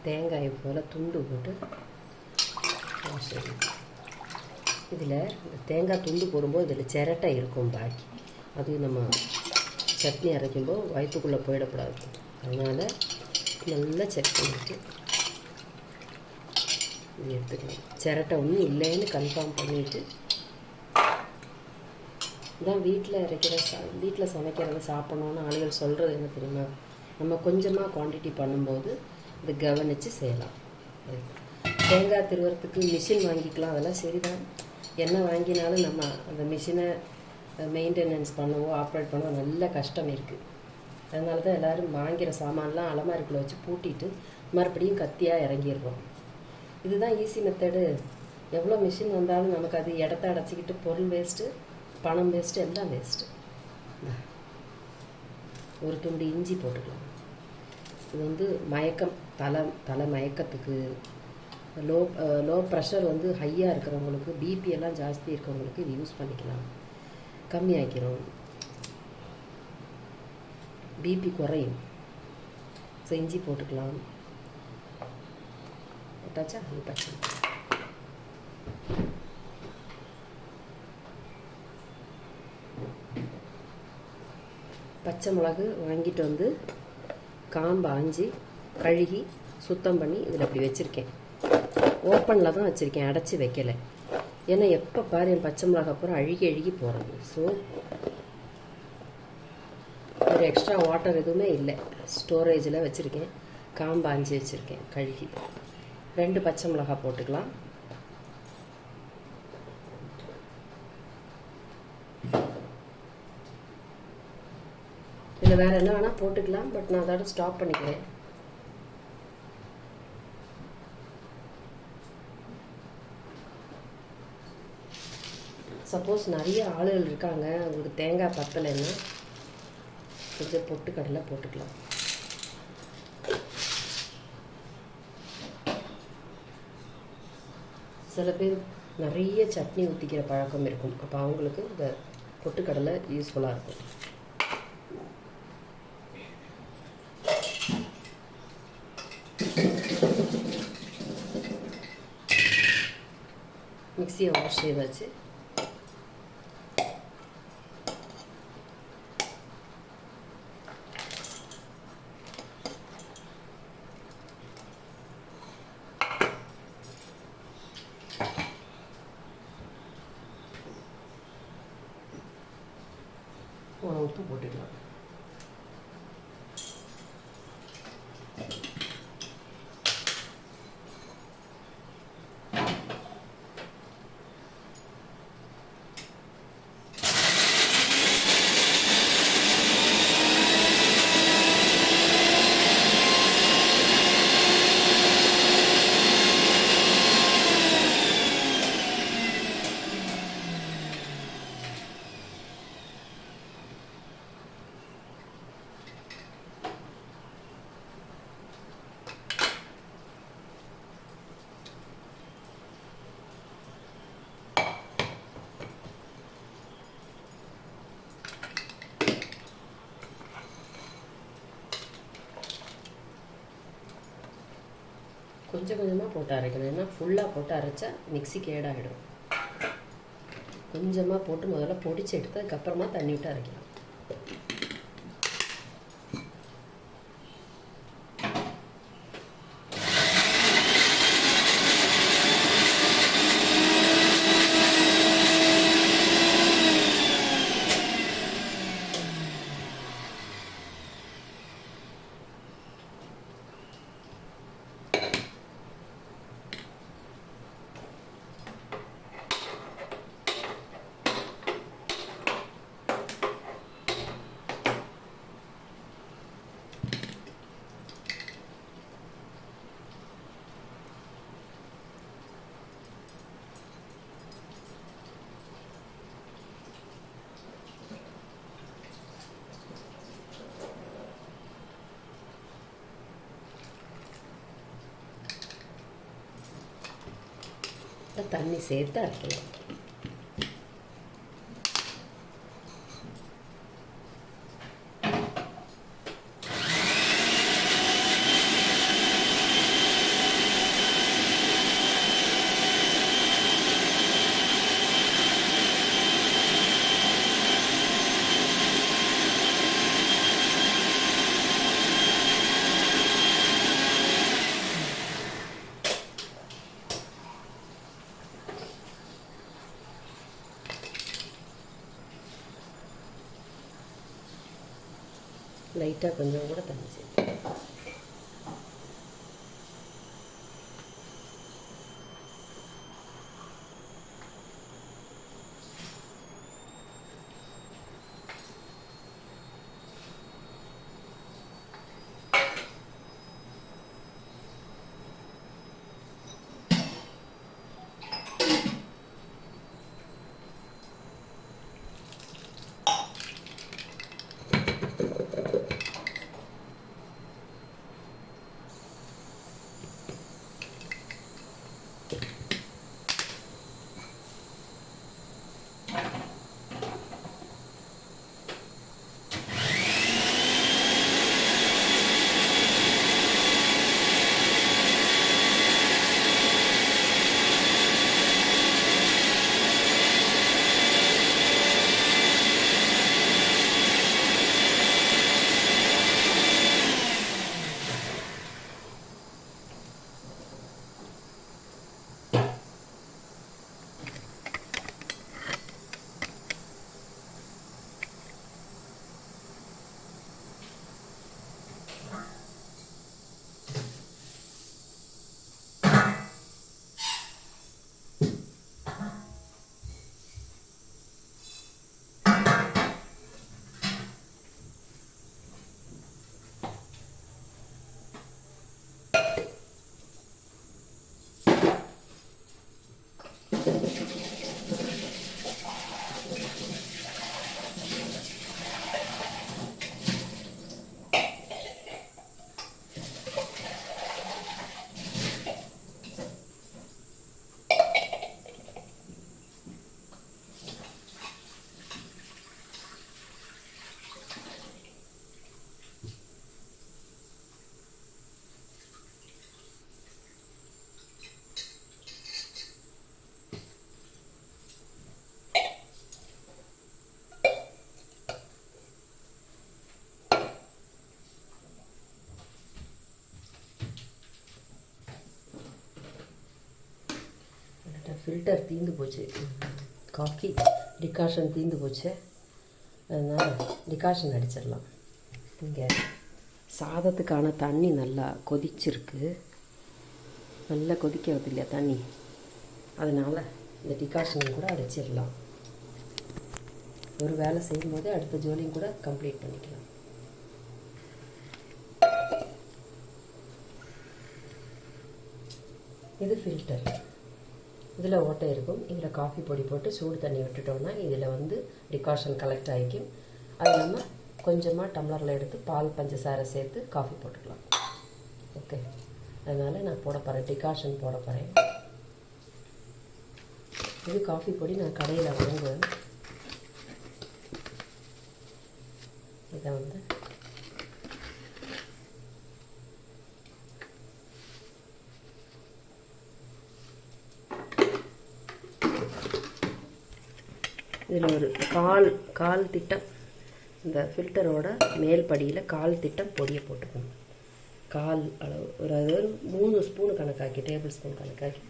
தேங்காயை போல் துண்டு போட்டு இதில் இந்த தேங்காய் துண்டு போடும்போது இதில் சிரட்டை இருக்கும் பாக்கி. அது நம்ம சட்னி அரைக்கும்போது வயிற்றுக்குள்ளே போயிடக்கூடாது. அதனால் நல்லா செக் பண்ணிவிட்டு இது எடுத்துக்கலாம். சிரட்டை ஒன்றும் இல்லைன்னு கன்ஃபார்ம் பண்ணிவிட்டு தான் வீட்டில் சமைக்கிறத சாப்பிட்ணுன்னு ஆளுகள் சொல்கிறது என்ன தெரியுமா, நம்ம கொஞ்சமாக குவான்டிட்டி பண்ணும்போது இது கவனித்து செய்யலாம். தேங்காய் திருவறத்துக்கு மிஷின் வாங்கிக்கலாம், அதெல்லாம் சரிதான். என்ன வாங்கினாலும் நம்ம அந்த மிஷினை மெயின்டெனன்ஸ் பண்ணவோ ஆப்ரேட் பண்ணவோ நல்ல கஷ்டம் இருக்குது. அதனால தான் எல்லோரும் வாங்கிற சாமான்லாம் அலமாரிக்குள்ளே வச்சு பூட்டிட்டு மறுபடியும் கத்தியாக இறங்கிடுறோம். இதுதான் ஈஸி மெத்தடு. எவ்வளோ மிஷின் வந்தாலும் நமக்கு அது இடத்த அடைச்சிக்கிட்டு பொருள் வேஸ்ட்டு, பணம் வேஸ்ட்டு, எல்லாம் வேஸ்ட்டு. ஒரு துண்டு இஞ்சி போட்டுக்கலாம். இது வந்து மயக்கம், தலை மயக்கத்துக்கு, லோ ப்ரெஷர் வந்து ஹையாக இருக்கிறவங்களுக்கு, பிபி எல்லாம் ஜாஸ்தி இருக்கிறவங்களுக்கு இது யூஸ் பண்ணிக்கலாம். கம்மியாக்கிறோம், பிபி குறையும். ஸோ இஞ்சி போட்டுக்கலாம். போட்டாச்சா? பச்சை மிளகு வாங்கிட்டு வந்து காம்பு ஆஞ்சி கழுகி சுத்தம் பண்ணி இதில் அப்படி வச்சுருக்கேன். ஓப்பனில் தான் வச்சுருக்கேன், அடைச்சி வைக்கலை. ஏன்னா எப்போ பாரு என் பச்சை மிளகா அப்புறம் அழுகி போகிறது. ஸோ ஒரு எக்ஸ்ட்ரா வாட்டர் எதுவுமே இல்லை, ஸ்டோரேஜில் வச்சுருக்கேன். காம்பு ஆஞ்சி வச்சுருக்கேன் கழுகி. 2 பச்சை மிளகா போட்டுக்கலாம். இல்லை வேறு என்ன வேணால் போட்டுக்கலாம், பட் நான் அதோட ஸ்டாப் பண்ணிக்கிறேன். சப்போஸ் நிறைய ஆளுகள் இருக்காங்க, உங்களுக்கு தேங்காய் பத்தலைன்னா கொஞ்சம் பொட்டுக்கடலை போட்டுக்கலாம். சில பேர் நிறைய சட்னி ஊற்றிக்கிற பழக்கம் இருக்கும், அப்போ அவங்களுக்கு இந்த பொட்டுக்கடலை யூஸ்ஃபுல்லாக இருக்கும். மிக்சியை வாஷ் செய்தாச்சு. உப்பு போட்டுக்கலாம். கொஞ்சம் கொஞ்சமாக போட்டு அரைக்கணும், ஏன்னா ஃபுல்லாக போட்டு அரைச்சா மிக்ஸி கேடாகிடும். கொஞ்சமாக போட்டு முதல்ல பொடிச்சு எடுத்து அதுக்கப்புறமா தண்ணி விட்டு அரைக்கலாம். தண்ணி சேர்த்து அரைக்கலாம். லைட்டாக கொஞ்சம் கூட தண்ணி சேர்த்து ஃபில்டர் தீர்ந்து போச்சு. காஃபி டிகாஷன் தீர்ந்து போச்சு. அதனால் டிகாஷன் அடிச்சிடலாம். இங்கே சாதத்துக்கான தண்ணி நல்லா கொதிச்சிருக்கு. நல்லா கொதிக்க வருது இல்லையா தண்ணி, அதனால் இந்த டிகாஷனையும் கூட அடிச்சிடலாம். ஒரு வேலை செய்யும்போது அடுத்த ஜோலியும் கூட கம்ப்ளீட் பண்ணிக்கலாம். இது ஃபில்டர். இதில் ஓட்டை இருக்கும். இதில் காஃபி பொடி போட்டு சூடு தண்ணி விட்டுட்டோம்னா இதில் வந்து டிகாஷன் கலெக்ட் ஆகிக்கும். அது நம்ம கொஞ்சமாக டம்ளரில் எடுத்து பால் பஞ்சசாரை சேர்த்து காஃபி போட்டுக்கலாம். ஓகே, அதனால் நான் போட போகிறேன், டிகாஷன் போட போகிறேன். இது காஃபி பொடி நான் கடையில் வாங்குவேன். இதை வந்து இதில் ஒரு கால் திட்டம் இந்த ஃபில்டரோட மேல் படியில் கால் திட்டம் பொடியை போட்டுக்கணும். கால் அளவு ஒரு 3 ஸ்பூன் கணக்காக்கி, டேபிள் ஸ்பூன் கணக்காக்கி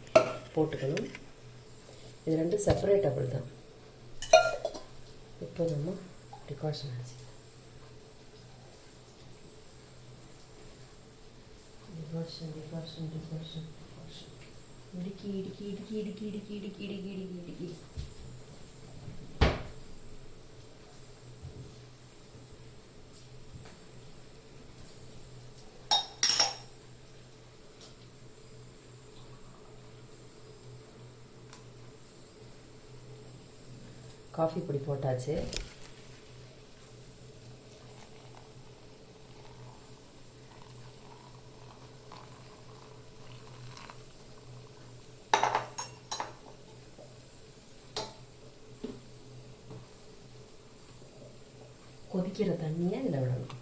போட்டுக்கணும். இது 2 செப்பரேட்டபிள் தான். இப்போ நம்ம டிகாஷன் ஆச்சு. டிகாஷன் இடுக்கி. காஃபி பொடி போட்டாச்சு. கொதிக்கிற தண்ணியை இதில் விடணும்.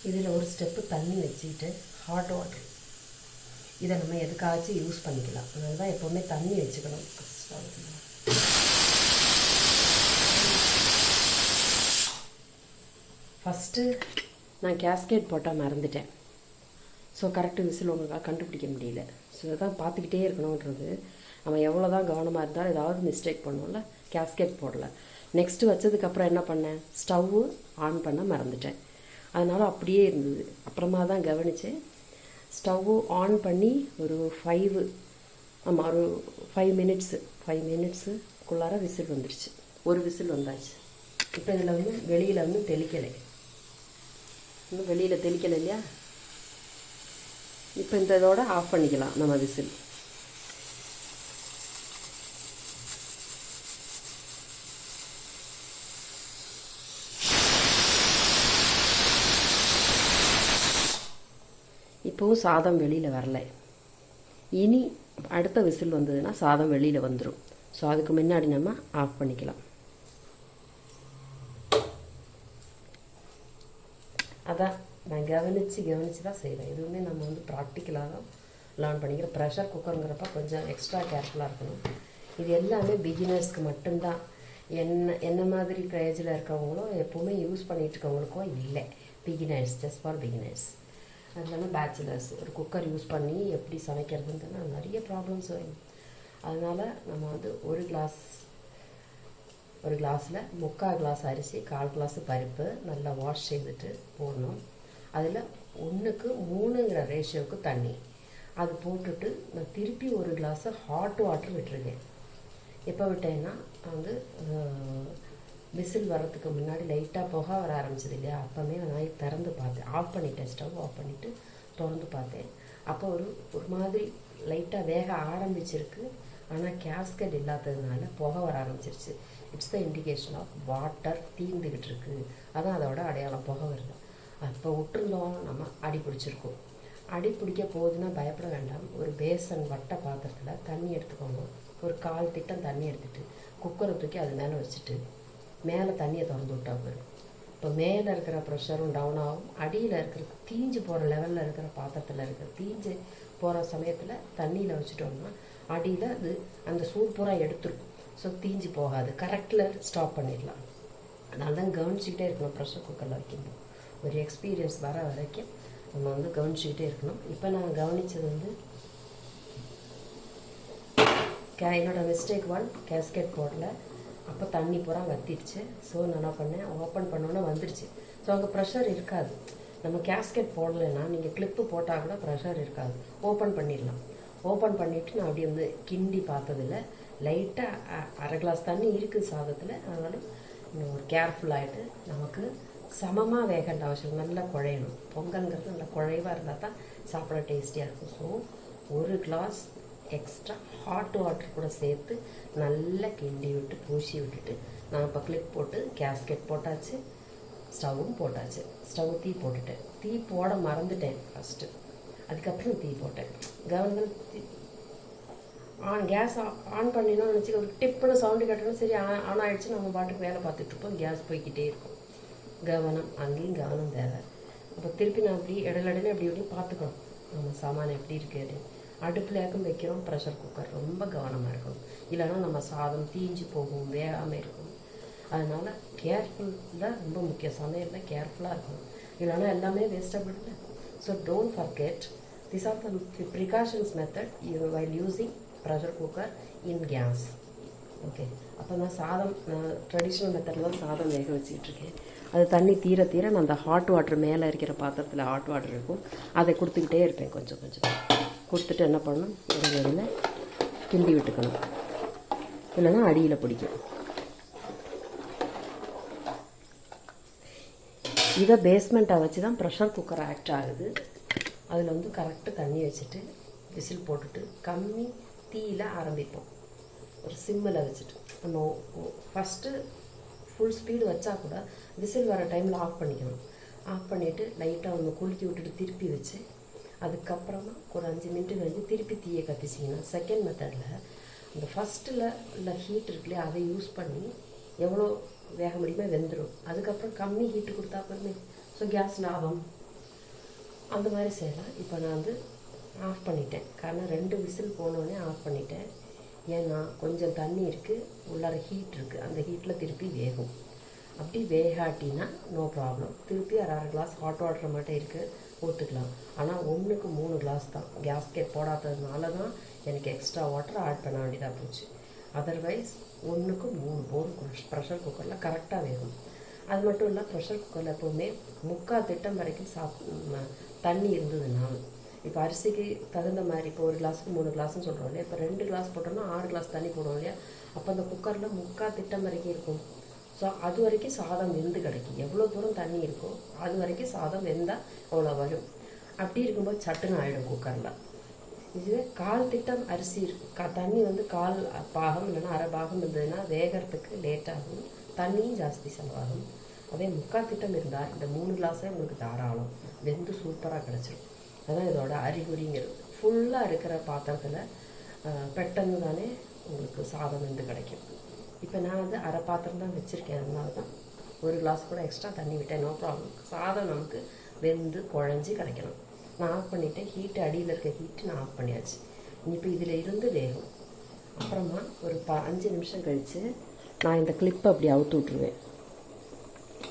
இதில் ஒரு ஸ்டெப்பு தண்ணி வச்சுக்கிட்டு ஹாட் வாட்டர் இதை நம்ம எதுக்காச்சும் யூஸ் பண்ணிக்கலாம். அதனால தான் எப்போவுமே தண்ணி வச்சுக்கணும். ஃபஸ்ட்டு நான் கேஸ்கேட் போட்டால் மறந்துட்டேன். ஸோ கரெக்டு விசில் உங்களுக்கு கண்டுபிடிக்க முடியல. ஸோ இதான் பார்த்துக்கிட்டே இருக்கணுன்றது. நம்ம எவ்வளோ தான் கவனமாக இருந்தாலும் ஏதாவது மிஸ்டேக் பண்ணுவோம்ல, கேஸ்கேட் போடல. நெக்ஸ்ட்டு வச்சதுக்கப்புறம் என்ன பண்ணேன், ஸ்டவ்வு ஆன் பண்ண மறந்துட்டேன். அதனால் அப்படியே இருந்தது. அப்புறமா தான் கவனித்தேன். ஸ்டவ்வு ஆன் பண்ணி ஒரு 5 மினிட்ஸுக்குள்ளார விசில் வந்துடுச்சு. ஒரு விசில் வந்தாச்சு. இப்போ இதில் வந்து வெளியில் வந்து தெளிக்கலை, இன்னும் வெளியில் தெளிக்கலை இல்லையா. இப்போ இந்த இதோட ஆஃப் பண்ணிக்கலாம் நம்ம விசில். இப்போவும் சாதம் வெளியில் வரல. இனி அடுத்த விசில் வந்ததுன்னா சாதம் வெளியில் வந்துடும். ஸோ அதுக்கு முன்னாடி நம்ம ஆஃப் பண்ணிக்கலாம். அதான் நான் கவனித்து தான் செய்வேன். எதுவுமே நம்ம வந்து ப்ராக்டிக்கலாக தான் லேர்ன் பண்ணிக்கிறோம். ப்ரெஷர் குக்கருங்கிறப்ப கொஞ்சம் எக்ஸ்ட்ரா கேர்ஃபுல்லாக இருக்கணும். இது எல்லாமே பிகினர்ஸ்க்கு மட்டும்தான். என்ன மாதிரி ஏஜில் இருக்கவங்களும் எப்போவுமே யூஸ் பண்ணிகிட்டு இருக்கவங்களுக்கும் இல்லை. Beginners, just for beginners. அது இல்லாமல் பேச்சுலர்ஸ் ஒரு குக்கர் யூஸ் பண்ணி எப்படி சமைக்கிறதுன்னு நிறைய ப்ராப்ளம்ஸ் வரும். அதனால் நம்ம வந்து ஒரு கிளாஸில் 3/4 கிளாஸ் அரிசி, 1/4 கிளாஸ் பருப்பு நல்லா வாஷ் செய்துட்டு போடணும். அதில் 1:3 ரேஷியோவுக்கு தண்ணி அது போட்டுட்டு நான் திருப்பி ஒரு கிளாஸு ஹாட் வாட்டர் விட்டுருக்கேன். எப்போ விட்டேன்னா வந்து விசில் வர்றதுக்கு முன்னாடி லைட்டாக புகை வர ஆரம்பிச்சது இல்லையா, அப்போவே நான் திறந்து பார்த்தேன். ஆஃப் பண்ணிட்டேன், ஸ்டவ் ஆஃப் பண்ணிவிட்டு திறந்து பார்த்தேன். அப்போ ஒரு மாதிரி லைட்டாக வேக ஆரம்பிச்சிருக்கு. ஆனால் கேஸ்கட் இல்லாததுனால புகை வர ஆரம்பிச்சிருச்சு. It's the indication of water தீர்ந்துக்கிட்டு இருக்குது. அதான் அதோட அடையாளம், புகை வருது. அப்போ விட்டுருந்தோம் நம்ம அடி பிடிச்சிருக்கோம். அடி பிடிக்க போகுதுன்னா பயப்பட வேண்டாம். ஒரு பேசன் வட்டை பாத்திரத்தில் தண்ணி எடுத்துக்கோங்க. ஒரு 1/4 திட்டம் தண்ணி எடுத்துகிட்டு குக்கரை தூக்கி அது மேலே வச்சுட்டு மேலே தண்ணியை திறந்து விட்டா போயிடும். இப்போ மேலே இருக்கிற ப்ரெஷரும் டவுன் ஆகும். அடியில் இருக்கிற தீஞ்சு போகிற லெவலில் இருக்கிற பாத்திரத்தில் இருக்கிற தீஞ்சு போகிற சமயத்தில் தண்ணியில் வச்சுட்டோம்னா அடியில் அது அந்த சூடு பூரா எடுத்துருக்கும். ஸோ தீஞ்சு போகாது. கரெக்டில் ஸ்டாப் பண்ணிடலாம். அதனால தான் கவனிச்சிக்கிட்டே இருக்கணும். ப்ரெஷர் குக்கரில் வைக்கணும். ஒரு எக்ஸ்பீரியன்ஸ் வர வரைக்கும் நம்ம வந்து கவனிச்சிக்கிட்டே இருக்கணும். இப்போ நான் கவனித்தது வந்து என்னோட மிஸ்டேக் கேஸ்கெட் போடல. அப்போ தண்ணி பூரா வத்திடுச்சு. ஸோ நான் என்ன பண்ணேன், ஓப்பன் பண்ணோன்னே வந்துடுச்சு. ஸோ அங்கே ப்ரெஷர் இருக்காது. நம்ம கேஸ்கெட் போடலைன்னா நீங்கள் கிளிப்பு போட்டால் கூட ப்ரெஷர் இருக்காது. ஓப்பன் பண்ணிடலாம். ஓப்பன் பண்ணிவிட்டு நான் அப்படியே வந்து கிண்டி பார்த்ததில் லைட்டாக 1/2 கிளாஸ் தண்ணி இருக்குது சாதத்தில். அதனால இன்னும் ஒரு கேர்ஃபுல்லாகிட்டு நமக்கு சமமாக வேகண்ட அவசியம். நல்லா குழையணும். பொங்கல்ங்கிறது நல்லா குழைவாக இருந்தால் தான் சாப்பிட டேஸ்டியாக இருக்கும். ஸோ ஒரு கிளாஸ் எக்ஸ்ட்ரா ஹாட் வாட்டர் கூட சேர்த்து நல்லா கிண்டி விட்டு பூசி விட்டுட்டு நான் இப்போ கிளிப் போட்டு கேஸ்கெட் போட்டாச்சு, ஸ்டவ்வும் போட்டாச்சு. ஸ்டவ் தீ போட்டுட்டேன். தீ போட மறந்துட்டேன் ஃபஸ்ட்டு. அதுக்கப்புறம் தீ போட்டேன். கவர்மெண்ட் கேஸ் ஆன் பண்ணினோம்னு நினச்சி ஒரு டிப்புன்னு சவுண்டு கேட்டோம்னா சரி ஆன் ஆகிடுச்சு. நம்ம பாட்டுக்கு வேலை பார்த்துட்ருப்போம். கேஸ் போய்கிட்டே இருக்கும். கவனம், அங்கேயும் கவனம் தேவை. அப்போ திருப்பி நான் அப்படி இடையில அப்படி இப்படி பார்த்துக்கணும் நம்ம சாமான் எப்படி இருக்குது அப்படின்னு. அடுப்புலையாக்கும் வைக்கிறோம் ப்ரெஷர் குக்கர், ரொம்ப கவனமாக இருக்கணும். இல்லைன்னா நம்ம சாதம் தீஞ்சு போகும், வேகாமல் இருக்கும். அதனால் கேர்ஃபுல் தான் ரொம்ப முக்கியம். சமையலில் கேர்ஃபுல்லாக இருக்கணும், இல்லைன்னா எல்லாமே வேஸ்ட்டாக போயிடுங்க. So don't forget this are the precautions method while using pressure cooker in gas. Okay, அப்போ நான் சாதம் ட்ரெடிஷ்னல் மெத்தடில் தான் சாதம் வேக வச்சுக்கிட்டுருக்கேன். அது தண்ணி தீர தீர நான் அந்த ஹாட் வாட்டர் மேலே இருக்கிற பாத்திரத்தில் ஹாட் வாட்டர் இருக்கும், அதை கொடுத்துக்கிட்டே இருப்பேன். கொஞ்சம் கொஞ்சம் கொடுத்துட்டு என்ன பண்ணணும், இடையில கிண்டி விட்டுக்கணும், இல்லைன்னா அடியில் பிடிக்கும். இதை பேஸ்மெண்ட்டாக வச்சு தான் ப்ரெஷர் குக்கர் ஆக்ட் ஆகுது. அதில் வந்து கரெக்டு தண்ணி வச்சுட்டு விசில் போட்டுட்டு கம்மி தீயில் ஆரம்பிப்போம். ஒரு சிம்மில் வச்சுட்டு நம்ம ஃபஸ்ட்டு ஃபுல் ஸ்பீடு வச்சா கூட விசில் வர டைமில் ஆஃப் பண்ணிக்கணும். ஆஃப் பண்ணிவிட்டு லைட்டாக ஒன்று குலுக்கி விட்டுட்டு திருப்பி வச்சு அதுக்கப்புறமா ஒரு 5 மினிட்டு கழிஞ்சு திருப்பி தீயை கத்திச்சிங்கன்னா செகண்ட் மெத்தடில் அந்த ஃபஸ்ட்டில் உள்ள ஹீட் இருக்குல்லையே அதை யூஸ் பண்ணி எவ்வளோ வேக முடியுமோ வெந்துடும். அதுக்கப்புறம் கம்மி ஹீட்டு கொடுத்தா போதுமே. ஸோ கேஸ் லாபம். அந்த மாதிரி செய்யலாம். இப்போ நான் வந்து ஆஃப் பண்ணிட்டேன், காரணம் 2 விசில் போனோடனே ஆஃப் பண்ணிட்டேன். ஏன்னா கொஞ்சம் தண்ணி இருக்குது, உள்ளார ஹீட் இருக்குது, அந்த ஹீட்டில் திருப்பி வேகும். அப்படி வேகாட்டினா நோ ப்ராப்ளம். திருப்பி அரை கிளாஸ் ஹாட் வாட்டர் மட்டும் இருக்குது ஊற்றுக்கலாம். ஆனால் 1க்கு 3 கிளாஸ் தான். கேஸ்கெட் போடாததுனால தான் எனக்கு எக்ஸ்ட்ரா வாட்டர் ஆட் பண்ண வேண்டியதாக போச்சு. அதர்வைஸ் 1க்கு 3 போரும் ப்ரெஷர் குக்கரில் கரெக்டாக வேகும். அது மட்டும் இல்லை, ப்ரெஷர் குக்கரில் எப்போவுமே 3/4 திட்டம் வரைக்கும் தண்ணி இருந்ததுன்னா, இப்போ அரிசிக்கு தகுந்த மாதிரி இப்போ 1 கிளாஸுக்கு 3 கிளாஸ்ன்னு சொல்கிறோம் இல்லையா, இப்போ 2 கிளாஸ் போட்டோம்னா 6 கிளாஸ் தண்ணி போடுவோம் இல்லையா, அப்போ அந்த குக்கரில் 3/4 திட்டம் வரைக்கும் இருக்கும். ஸோ அது வரைக்கும் சாதம் வெந்து கிடைக்கும். எவ்வளோ தூரம் தண்ணி இருக்கோ அது வரைக்கும் சாதம் வெந்தால் அவ்வளோ வரும். அப்படி இருக்கும்போது சட்டுன்னு ஆகிடும் குக்கரில். இதுவே 1/4 திட்டம் அரிசி தண்ணி வந்து 1/4 பாகம் இல்லைன்னா அரை பாகம் இருந்ததுன்னா வேகிறதுக்கு லேட் ஆகும், தண்ணியும் ஜாஸ்தி செலவாகும். அதே 3/4 திட்டம் இருந்தால் இந்த 3 கிளாஸே உங்களுக்கு தாராளம் வெந்து சூப்பராக கிடச்சிடும். அதுதான் இதோட அறிகுறிங்கிறது. ஃபுல்லாக இருக்கிற பாத்திரத்தில் பெட்டன்னு தானே உங்களுக்கு சாதம் வெந்து கிடைக்கும். இப்போ நான் வந்து அரை பாத்திரம் தான் வச்சுருக்கேன், அதனால தான் 1 கிளாஸ் கூட எக்ஸ்ட்ரா தண்ணி விட்டேன். No problem. சாதம் நமக்கு வெந்து குழஞ்சி கிடைக்கணும். நான் ஆஃப் பண்ணிவிட்டேன். ஹீட்டு அடியில் இருக்க ஹீட்டு நான் ஆஃப் பண்ணியாச்சு. இப்போ இதில் இருந்து வேகும். அப்புறமா ஒரு 5 நிமிஷம் கழித்து நான் இந்த கிளிப்பை அப்படி அவுத்து விட்ருவேன்.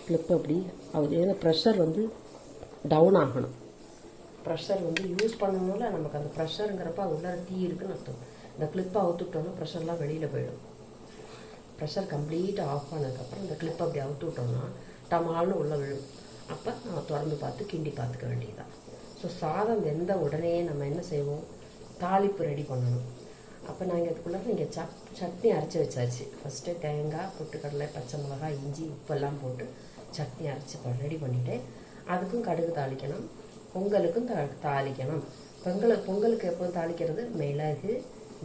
கிளிப்பை அப்படி ஏன்னா ப்ரெஷர் வந்து டவுன் ஆகணும். ப்ரெஷர் வந்து யூஸ் பண்ணணும்ல, நமக்கு அந்த ப்ரெஷருங்கிறப்ப அது உள்ளார தீ இருக்குன்னு அர்த்தம். இந்த கிளிப்பை அவுத்துட்டோன்னா ப்ரெஷர்லாம் வெளியில் போயிடும். ப்ரெஷர் கம்ப்ளீட்டாக ஆஃப் பண்ணதுக்கப்புறம் இந்த கிளிப்பை அப்படி அவுத்து விட்டோம்னா டமால்னு உள்ளே விழும். அப்போ நம்ம திறந்து பார்த்து கிண்டி பார்த்துக்க வேண்டியதுதான். ஸோ சாதம் வெந்த உடனே நம்ம என்ன செய்வோம், தாளிப்பு ரெடி பண்ணணும். அப்போ நாங்கள் இதுக்குள்ளே இங்கே சட்னி அரைச்சி வச்சாச்சு. ஃபஸ்ட்டு தேங்காய், பொட்டுக்கடலை, பச்சை மிளகாய், இஞ்சி, உப்பெல்லாம் போட்டு சட்னி அரைச்சி ரெடி பண்ணிவிட்டேன். அதுக்கும் கடுகு தாளிக்கணும், பொங்கலுக்கும் தாளிக்கணும். பொங்கலுக்கு எப்போ தாளிக்கிறது, மிளகு,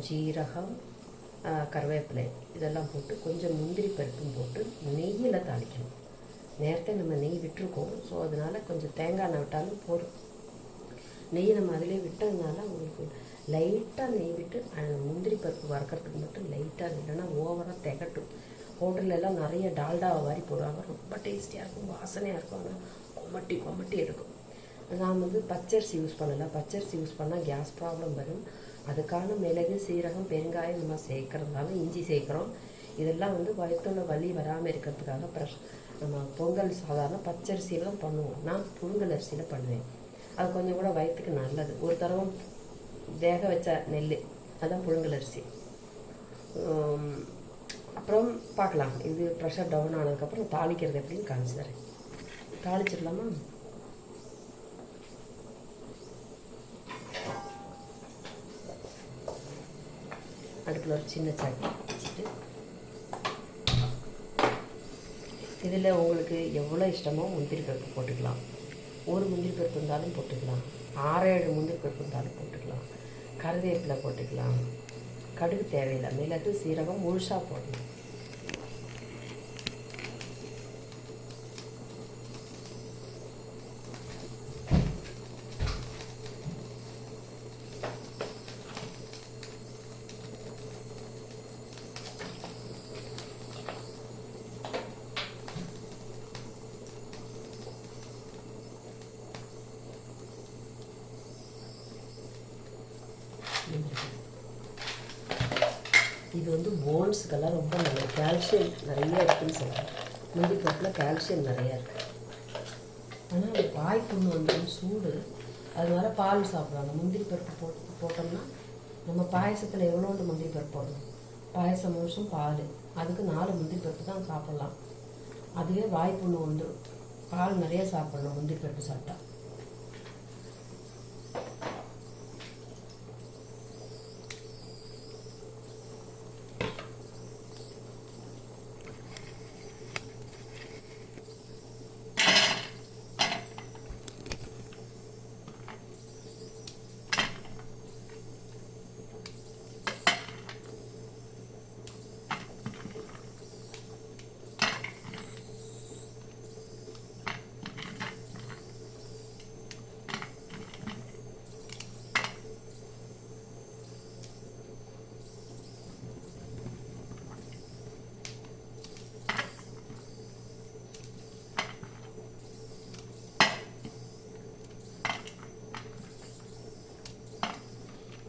ஜீரகம், கருவேப்பிலை இதெல்லாம் போட்டு கொஞ்சம் முந்திரி பருப்பும் போட்டு நெய்யில் தாளிக்கணும். நேரத்தை நம்ம நெய் விட்டுருக்கோம், ஸோ அதனால் கொஞ்சம் தேங்காய் எண்ணெய் விட்டாலும் போதும். நெய் நம்ம அதிலே விட்டதுனால உங்களுக்கு லைட்டாக நெய் விட்டு முந்திரி பருப்பு வறுக்கிறதுக்கு மட்டும் லைட்டாக, இல்லைன்னா ஓவராக திகட்டும். ஹோட்டலெல்லாம் நிறைய டால்டாவை வாரி போடுவாங்க, ரொம்ப டேஸ்டியாக இருக்கும், வாசனையாக இருக்கும், ஆனால் கொமட்டி எடுக்கும். நான் வந்து பச்சரிசி யூஸ் பண்ணலை. பச்சரிசி யூஸ் பண்ணால் கேஸ் ப்ராப்ளம் வரும். அதுக்கான மிளகு, சீரகம், பெருங்காயம் நம்ம சேர்க்குறதுனால இஞ்சி சேர்க்குறோம். இதெல்லாம் வந்து வயிற்றுல வலி வராமல் இருக்கிறதுக்காக நம்ம பொங்கல் சாதாரண பச்சரிசியில் தான் பண்ணுவோம். நான் புழுங்கல் அரிசியில் பண்ணுவேன். அது கொஞ்சம் கூட வயிற்றுக்கு நல்லது. ஒரு தடவை வேக வச்ச நெல், அதுதான் புழுங்கல் அரிசி. அப்புறம் பார்க்கலாம், இது ப்ரெஷர் டவுன் ஆனதுக்கப்புறம் தாளிக்கிறது எப்படின்னு காமிச்சு தரேன். தாளிச்சிடலாமா? அடுப்பில் ஒரு சின்ன சட்டி வச்சுட்டு இதில் உங்களுக்கு எவ்வளோ இஷ்டமோ முந்திரி பருப்பு போட்டுக்கலாம். ஒரு முந்திரி பருப்பு இருந்தாலும் போட்டுக்கலாம், 6-7 முந்திரி பருப்பு இருந்தாலும் போட்டுக்கலாம், கருவேப்பிலை போட்டுக்கலாம். கடுகு தேவையில்லை, மிளகு, சீரகம் முழுசாக போடணும். போன்ஸுக்கெல்லாம் ரொம்ப நல்லது. கால்சியம் நிறைய இருக்குதுன்னு சொல்கிறேன். முந்திரி பருப்பில் கால்சியம் நிறையா இருக்குது. ஆனால் அது பாய் புண்ணு வந்துடும், சூடு. அதனால பால் சாப்பிடுவாங்க. முந்திரி பருப்பு போட்டோம்னா நம்ம பாயசத்தில் எவ்வளோண்டு முந்திரி பருப்பு போடணும். பாயசம் முழுசும் பால், அதுக்கு 4 முந்திரி பருப்பு தான் சாப்பிட்லாம். அதுவே வாய் புண்ணு வந்துடும். பால் நிறைய சாப்பிடணும் முந்திரி பருப்பு சாப்பிட்டா.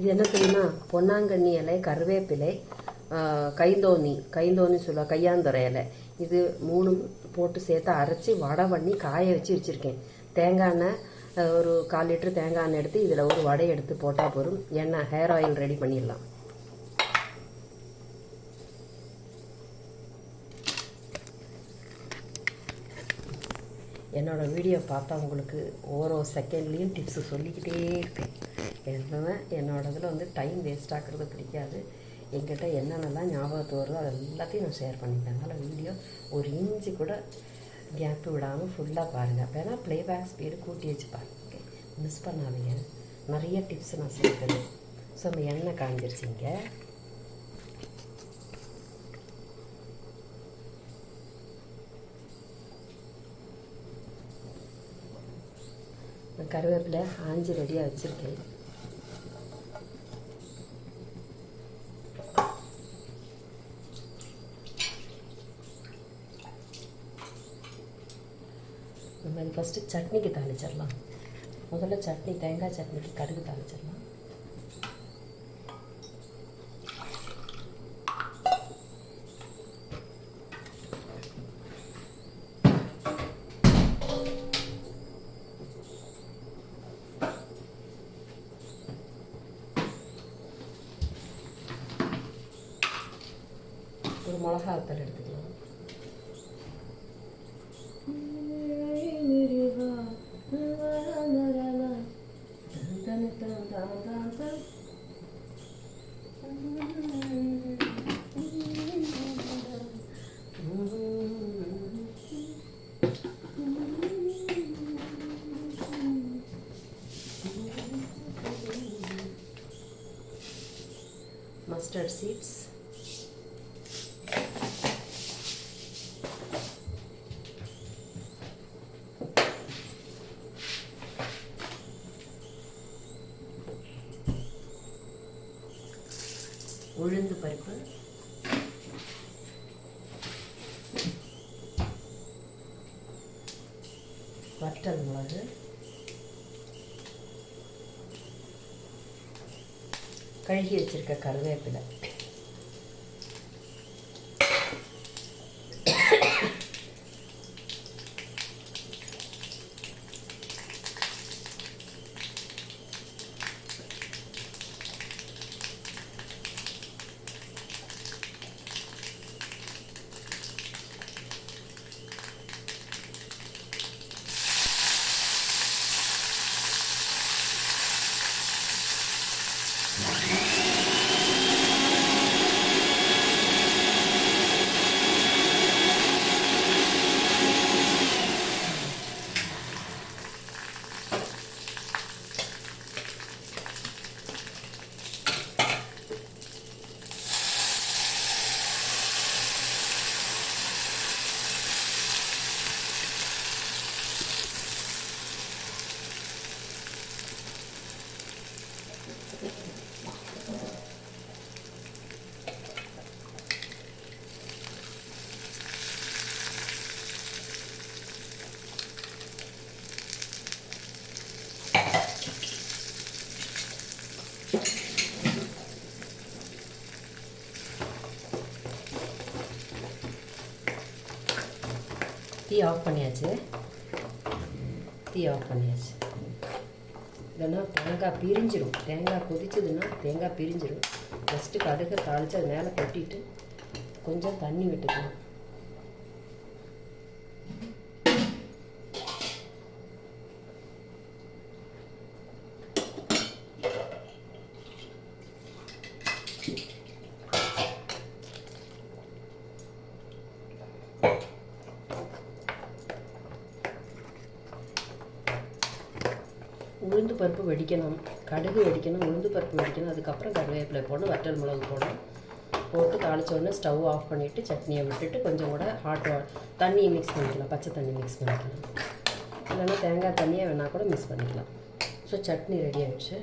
இது என்ன தெரியுமா? பொன்னாங்கண்ணி இலை, கருவேப்பிலை, கைந்தோனி சொல்லுவா, கையாந்தரை இலை. இது 3 போட்டு சேர்த்து அரைச்சி வடை பண்ணி காய வச்சுருக்கேன். தேங்காய் எண்ணெய் ஒரு 1/4 லிட்டர் தேங்காய் எண்ணெய் எடுத்து இதில் ஒரு வடை எடுத்து போட்டால் போதும். எண்ணெய் ஹேர் ஆயில் ரெடி பண்ணிடலாம். என்னோடய வீடியோ பார்த்தா உங்களுக்கு ஓரோ செகண்ட்லேயும் டிப்ஸு சொல்லிக்கிட்டே இருக்கேன். என்னோட இதில் டைம் வேஸ்ட் ஆகிறது பிடிக்காது. என்கிட்ட என்னென்னலாம் ஞாபகத்து வருதோ அது எல்லாத்தையும் நான் ஷேர் பண்ணிப்பேன். அதனால் வீடியோ ஒரு இன்ச்சு கூட கேப்பு விடாமல் ஃபுல்லாக பாருங்கள். அப்போ ஏன்னா ப்ளேபேக் ஸ்பீடு கூட்டி வச்சு பாருங்க, மிஸ் பண்ணாதீங்க. நிறைய டிப்ஸ் நான் சொல்லித்தரேன். ஸோ அந்த எண்ணெய் காஞ்சிருச்சிங்க. கருவேப்பிலை ஆஞ்சி ரெடியாக வச்சுருக்கேன். நம்ம இது ஃபஸ்ட்டு சட்னிக்கு தாளிச்சிடலாம். முதல்ல சட்னி, தேங்காய் சட்னிக்கு கடுகு தாளிச்சிடலாம். ஒரு மிளகா வத்தல் எடுத்துக்கலாம். மஸ்டர்ட் சீட்ஸ், உளுந்து பருப்பு, வற்றல் மிளகு, கழுகி வச்சிருக்க கருவேப்பிலை, டீ ஆஃப் பண்ணியாச்சு. இல்லைன்னா தேங்காய் பிரிஞ்சிடும். தேங்காய் கொதிச்சதுன்னா தேங்காய் பிரிஞ்சிடும். ஃபஸ்ட்டு கடுகை தாளித்து அது மேலே கொட்டிட்டு கொஞ்சம் தண்ணி விட்டுக்கலாம். உளுந்து பருப்பு வெடிக்கணும், கடுகு வெடிக்கணும், உளுந்து பருப்பு வெடிக்கணும். அதுக்கப்புறம் கருவேப்பிலை போடணும், வற்றல் மிளகு போடணும். போட்டு தாளித்த உடனே ஸ்டவ் ஆஃப் பண்ணிவிட்டு சட்னியை விட்டுட்டு கொஞ்சம் கூட தண்ணி மிக்ஸ் பண்ணிக்கலாம். பச்சை தண்ணி மிக்ஸ் பண்ணிக்கலாம். இல்லைன்னா தேங்காய் தண்ணியை வேணால் கூட மிக்ஸ் பண்ணிக்கலாம். ஸோ சட்னி ரெடி ஆகிடுச்சு.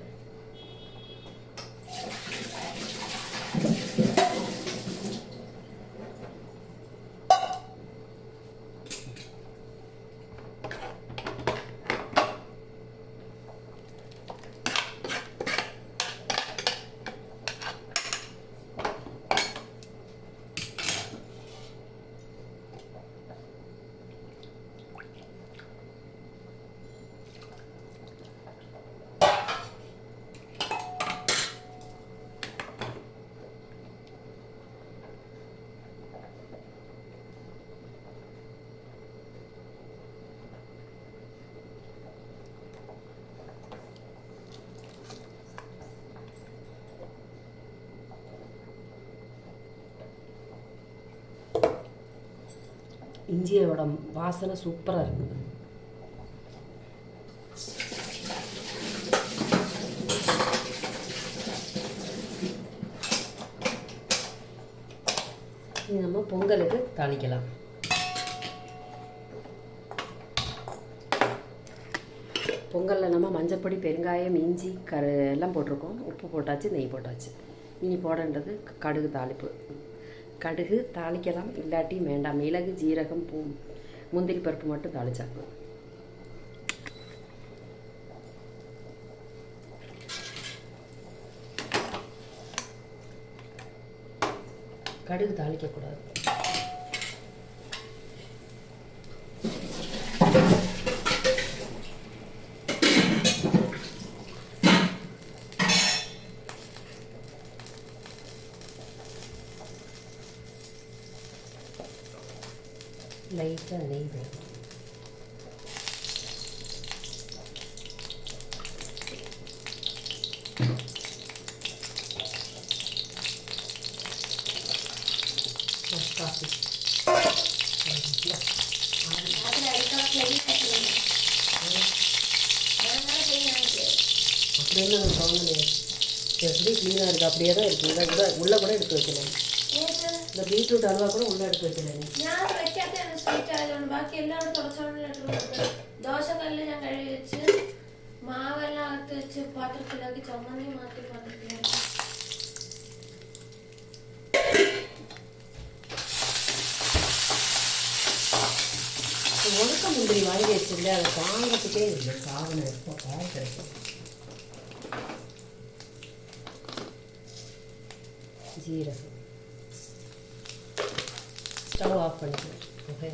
இஞ்சியோட வாசனை சூப்பராக இருக்குது. இது நம்ம பொங்கலுக்கு தாளிக்கலாம். பொங்கலில் நம்ம மஞ்சப்பொடி, பெருங்காயம், இஞ்சி, எல்லாம் போட்டிருக்கோம். உப்பு போட்டாச்சு, நெய் போட்டாச்சு. இனி போடன்றது கடுகு தாளிப்பு. கடுகு தாளிக்கலாம், இல்லாட்டி வேண்டாம். மிளகு, ஜீரகம், முந்திரி பருப்பு மட்டும் தாளிச்சாக்கும். கடுகு தாளிக்கக்கூடாது. லைட்டாக நெய் வேணும். காஃபி அப்படின்னு நம்ம தோணலையே. எப்படி க்ளீனாக இருக்குது, அப்படியே தான் இருக்குது. உள்ளே கூட எடுத்து வைக்கலாம். இந்த பீட்ரூட் அல்வா கூட உள்ளே எடுத்து வைக்கலாம். ബാക്കി എല്ലാവരും തുറച്ചോണ്ടിട്ട് ദോശക്കല്ല് ഞാൻ കഴുകി വെച്ച് മാവെല്ലാം അകത്ത് വെച്ച് പാത്രത്തിലാക്കി ചമ്മന്തി മാറ്റി പാത്രത്തിലാക്കി. உணக்க முந்திரி வாங்கி வச்சிருந்தேன், அதை வாங்கிறதுக்கே இல்லை. சாதனை எப்போ காய் கிடைக்கும். ஜீரகம் ஸ்டவ் ஆஃப் பண்ணிக்கலாம். ஓகே,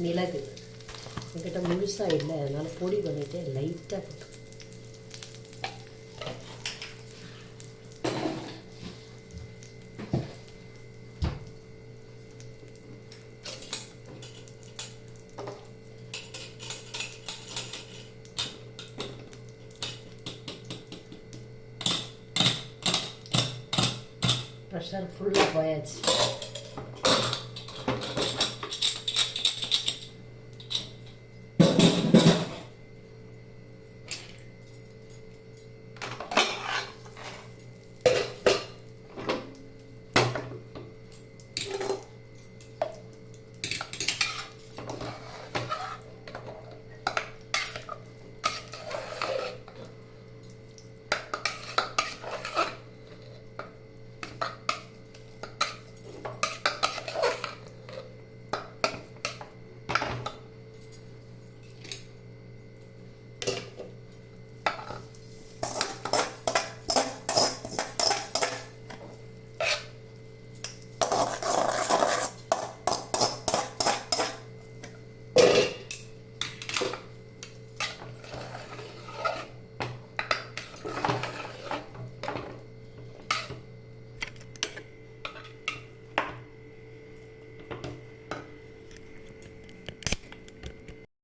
மிளகு என்கிட்ட முழுசாக இல்லை, அதனால் பொடி பண்ணிவிட்டு லைட்டாக போட்டு. ப்ரெஷர் ஃபுல்லாக போயாச்சு.